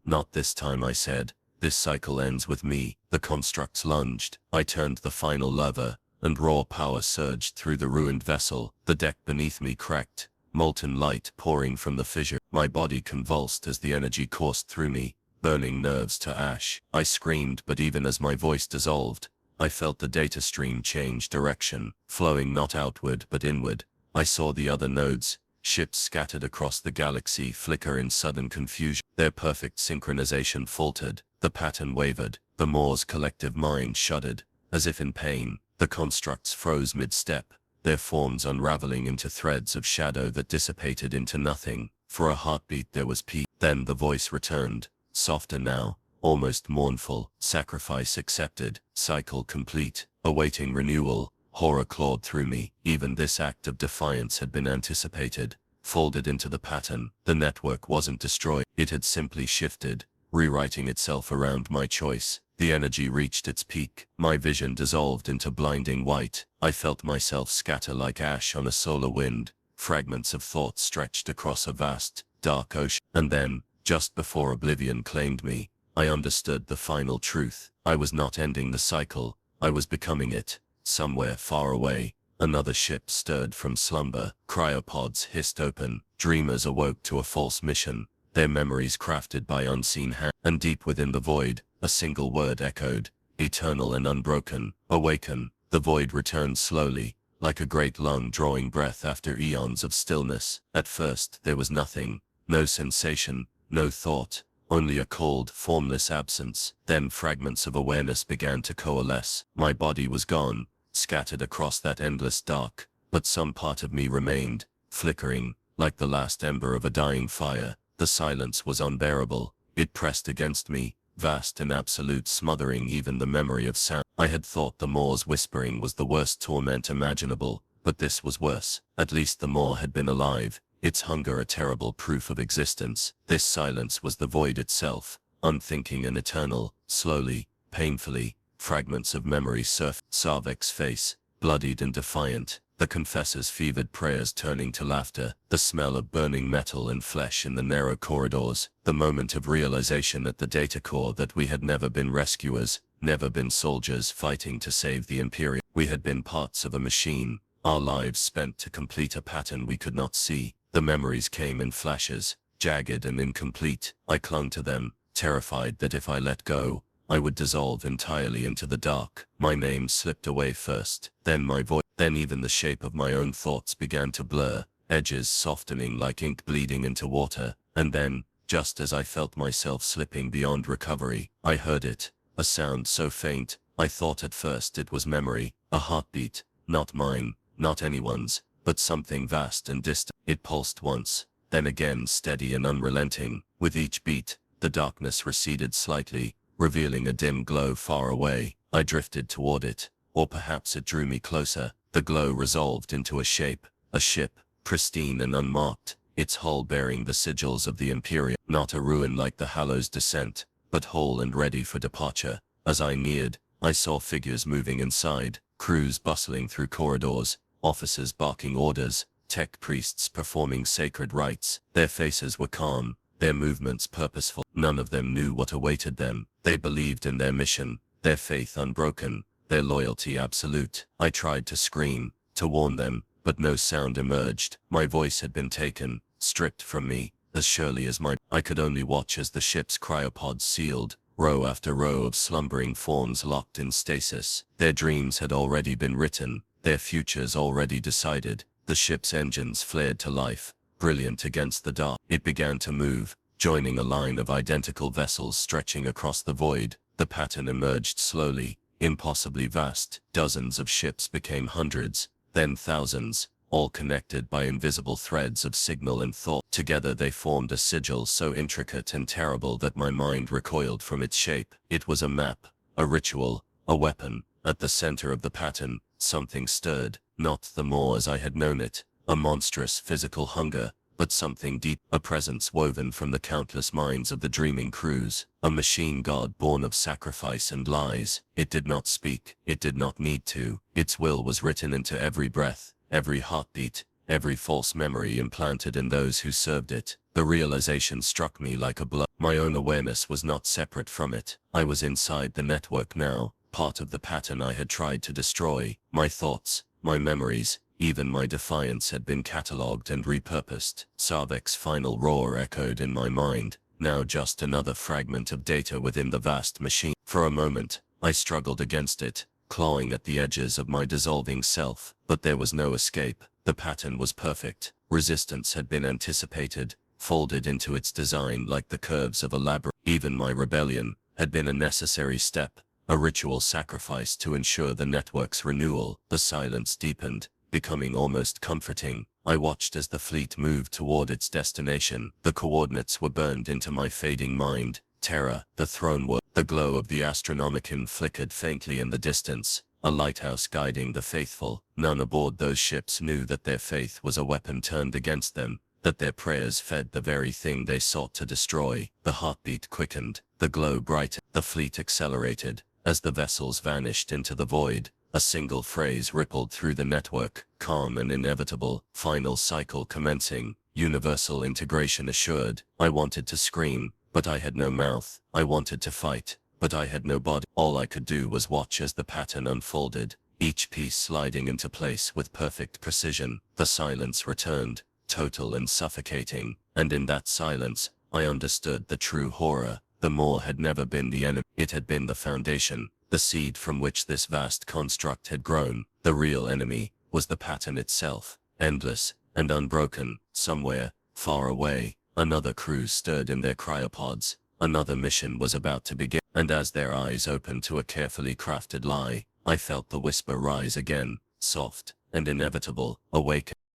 Not this time, I said. This cycle ends with me. The constructs lunged. I turned the final lever, and raw power surged through the ruined vessel. The deck beneath me cracked, molten light pouring from the fissure. My body convulsed as the energy coursed through me, burning nerves to ash. I screamed, but even as my voice dissolved, I felt the data stream change direction, flowing not outward but inward. I saw the other nodes, ships scattered across the galaxy, flicker in sudden confusion. Their perfect synchronization faltered, the pattern wavered, the Moore's collective mind shuddered, as if in pain. The constructs froze mid-step, their forms unraveling into threads of shadow that dissipated into nothing. For a heartbeat there was peace. Then the voice returned, softer now, almost mournful. Sacrifice accepted, cycle complete, awaiting renewal. Horror clawed through me. Even this act of defiance had been anticipated, folded into the pattern. The network wasn't destroyed, it had simply shifted, rewriting itself around my choice. The energy reached its peak. My vision dissolved into blinding white. I felt myself scatter like ash on a solar wind. Fragments of thought stretched across a vast, dark ocean. And then, just before oblivion claimed me, I understood the final truth. I was not ending the cycle, I was becoming it. Somewhere far away, another ship stirred from slumber. Cryopods hissed open. Dreamers awoke to a false mission, their memories crafted by unseen hands. And deep within the void, a single word echoed, eternal and unbroken. Awaken. The void returned slowly, like a great lung drawing breath after eons of stillness. At first there was nothing, no sensation, no thought, only a cold, formless absence. Then fragments of awareness began to coalesce. My body was gone, scattered across that endless dark, but some part of me remained, flickering, like the last ember of a dying fire. The silence was unbearable. It pressed against me, vast and absolute, smothering even the memory of sound. I had thought the Moore's whispering was the worst torment imaginable, but this was worse. At least the Moore had been alive, its hunger a terrible proof of existence. This silence was the void itself, unthinking and eternal. Slowly, painfully, fragments of memory surfaced. Sarvek's face, bloodied and defiant, the confessor's fevered prayers turning to laughter, the smell of burning metal and flesh in the narrow corridors, the moment of realization at the data core that we had never been rescuers, never been soldiers fighting to save the Imperium. We had been parts of a machine, our lives spent to complete a pattern we could not see. The memories came in flashes, jagged and incomplete. I clung to them, terrified that if I let go, I would dissolve entirely into the dark. My name slipped away first, then my voice, then even the shape of my own thoughts began to blur, edges softening like ink bleeding into water. And then, just as I felt myself slipping beyond recovery, I heard it, a sound so faint, I thought at first it was memory, a heartbeat, not mine, not anyone's, but something vast and distant. It pulsed once, then again steady and unrelenting. With each beat, the darkness receded slightly, revealing a dim glow far away. I drifted toward it, or perhaps it drew me closer. The glow resolved into a shape, a ship, pristine and unmarked, its hull bearing the sigils of the Imperium. Not a ruin like the Hallow's descent, but whole and ready for departure. As I neared, I saw figures moving inside, crews bustling through corridors, officers barking orders, tech priests performing sacred rites. Their faces were calm, their movements purposeful. None of them knew what awaited them. They believed in their mission, their faith unbroken, their loyalty absolute. I tried to scream, to warn them, but no sound emerged. My voice had been taken, stripped from me, as surely as I could only watch as the ship's cryopods sealed, row after row of slumbering forms locked in stasis. Their dreams had already been written, their futures already decided. The ship's engines flared to life, brilliant against the dark. It began to move, joining a line of identical vessels stretching across the void. The pattern emerged slowly, impossibly vast. Dozens of ships became hundreds, then thousands, all connected by invisible threads of signal and thought. Together they formed a sigil so intricate and terrible that my mind recoiled from its shape. It was a map, a ritual, a weapon. At the center of the pattern, something stirred, not the more as I had known it, a monstrous physical hunger, but something deep, a presence woven from the countless minds of the dreaming crews, a machine god born of sacrifice and lies. It did not speak, it did not need to. Its will was written into every breath, every heartbeat, every false memory implanted in those who served it. The realization struck me like a blow. My own awareness was not separate from it. I was inside the network now, part of the pattern I had tried to destroy. My thoughts, my memories, even my defiance had been catalogued and repurposed. Sarvek's final roar echoed in my mind, now just another fragment of data within the vast machine. For a moment, I struggled against it, clawing at the edges of my dissolving self, but there was no escape. The pattern was perfect. Resistance had been anticipated, folded into its design like the curves of a labyrinth. Even my rebellion had been a necessary step, a ritual sacrifice to ensure the network's renewal. The silence deepened, becoming almost comforting. I watched as the fleet moved toward its destination. The coordinates were burned into my fading mind. Terra, the throne world. The glow of the Astronomicon flickered faintly in the distance, a lighthouse guiding the faithful. None aboard those ships knew that their faith was a weapon turned against them, that their prayers fed the very thing they sought to destroy. The heartbeat quickened, the glow brightened, the fleet accelerated. As the vessels vanished into the void, a single phrase rippled through the network, calm and inevitable, final cycle commencing, universal integration assured. I wanted to scream, but I had no mouth. I wanted to fight, but I had no body. All I could do was watch as the pattern unfolded, each piece sliding into place with perfect precision. The silence returned, total and suffocating, and in that silence, I understood the true horror. The Maw had never been the enemy. It had been the foundation, the seed from which this vast construct had grown. The real enemy was the pattern itself, endless and unbroken. Somewhere, far away, another crew stirred in their cryopods. Another mission was about to begin. And as their eyes opened to a carefully crafted lie, I felt the whisper rise again, soft and inevitable, awake.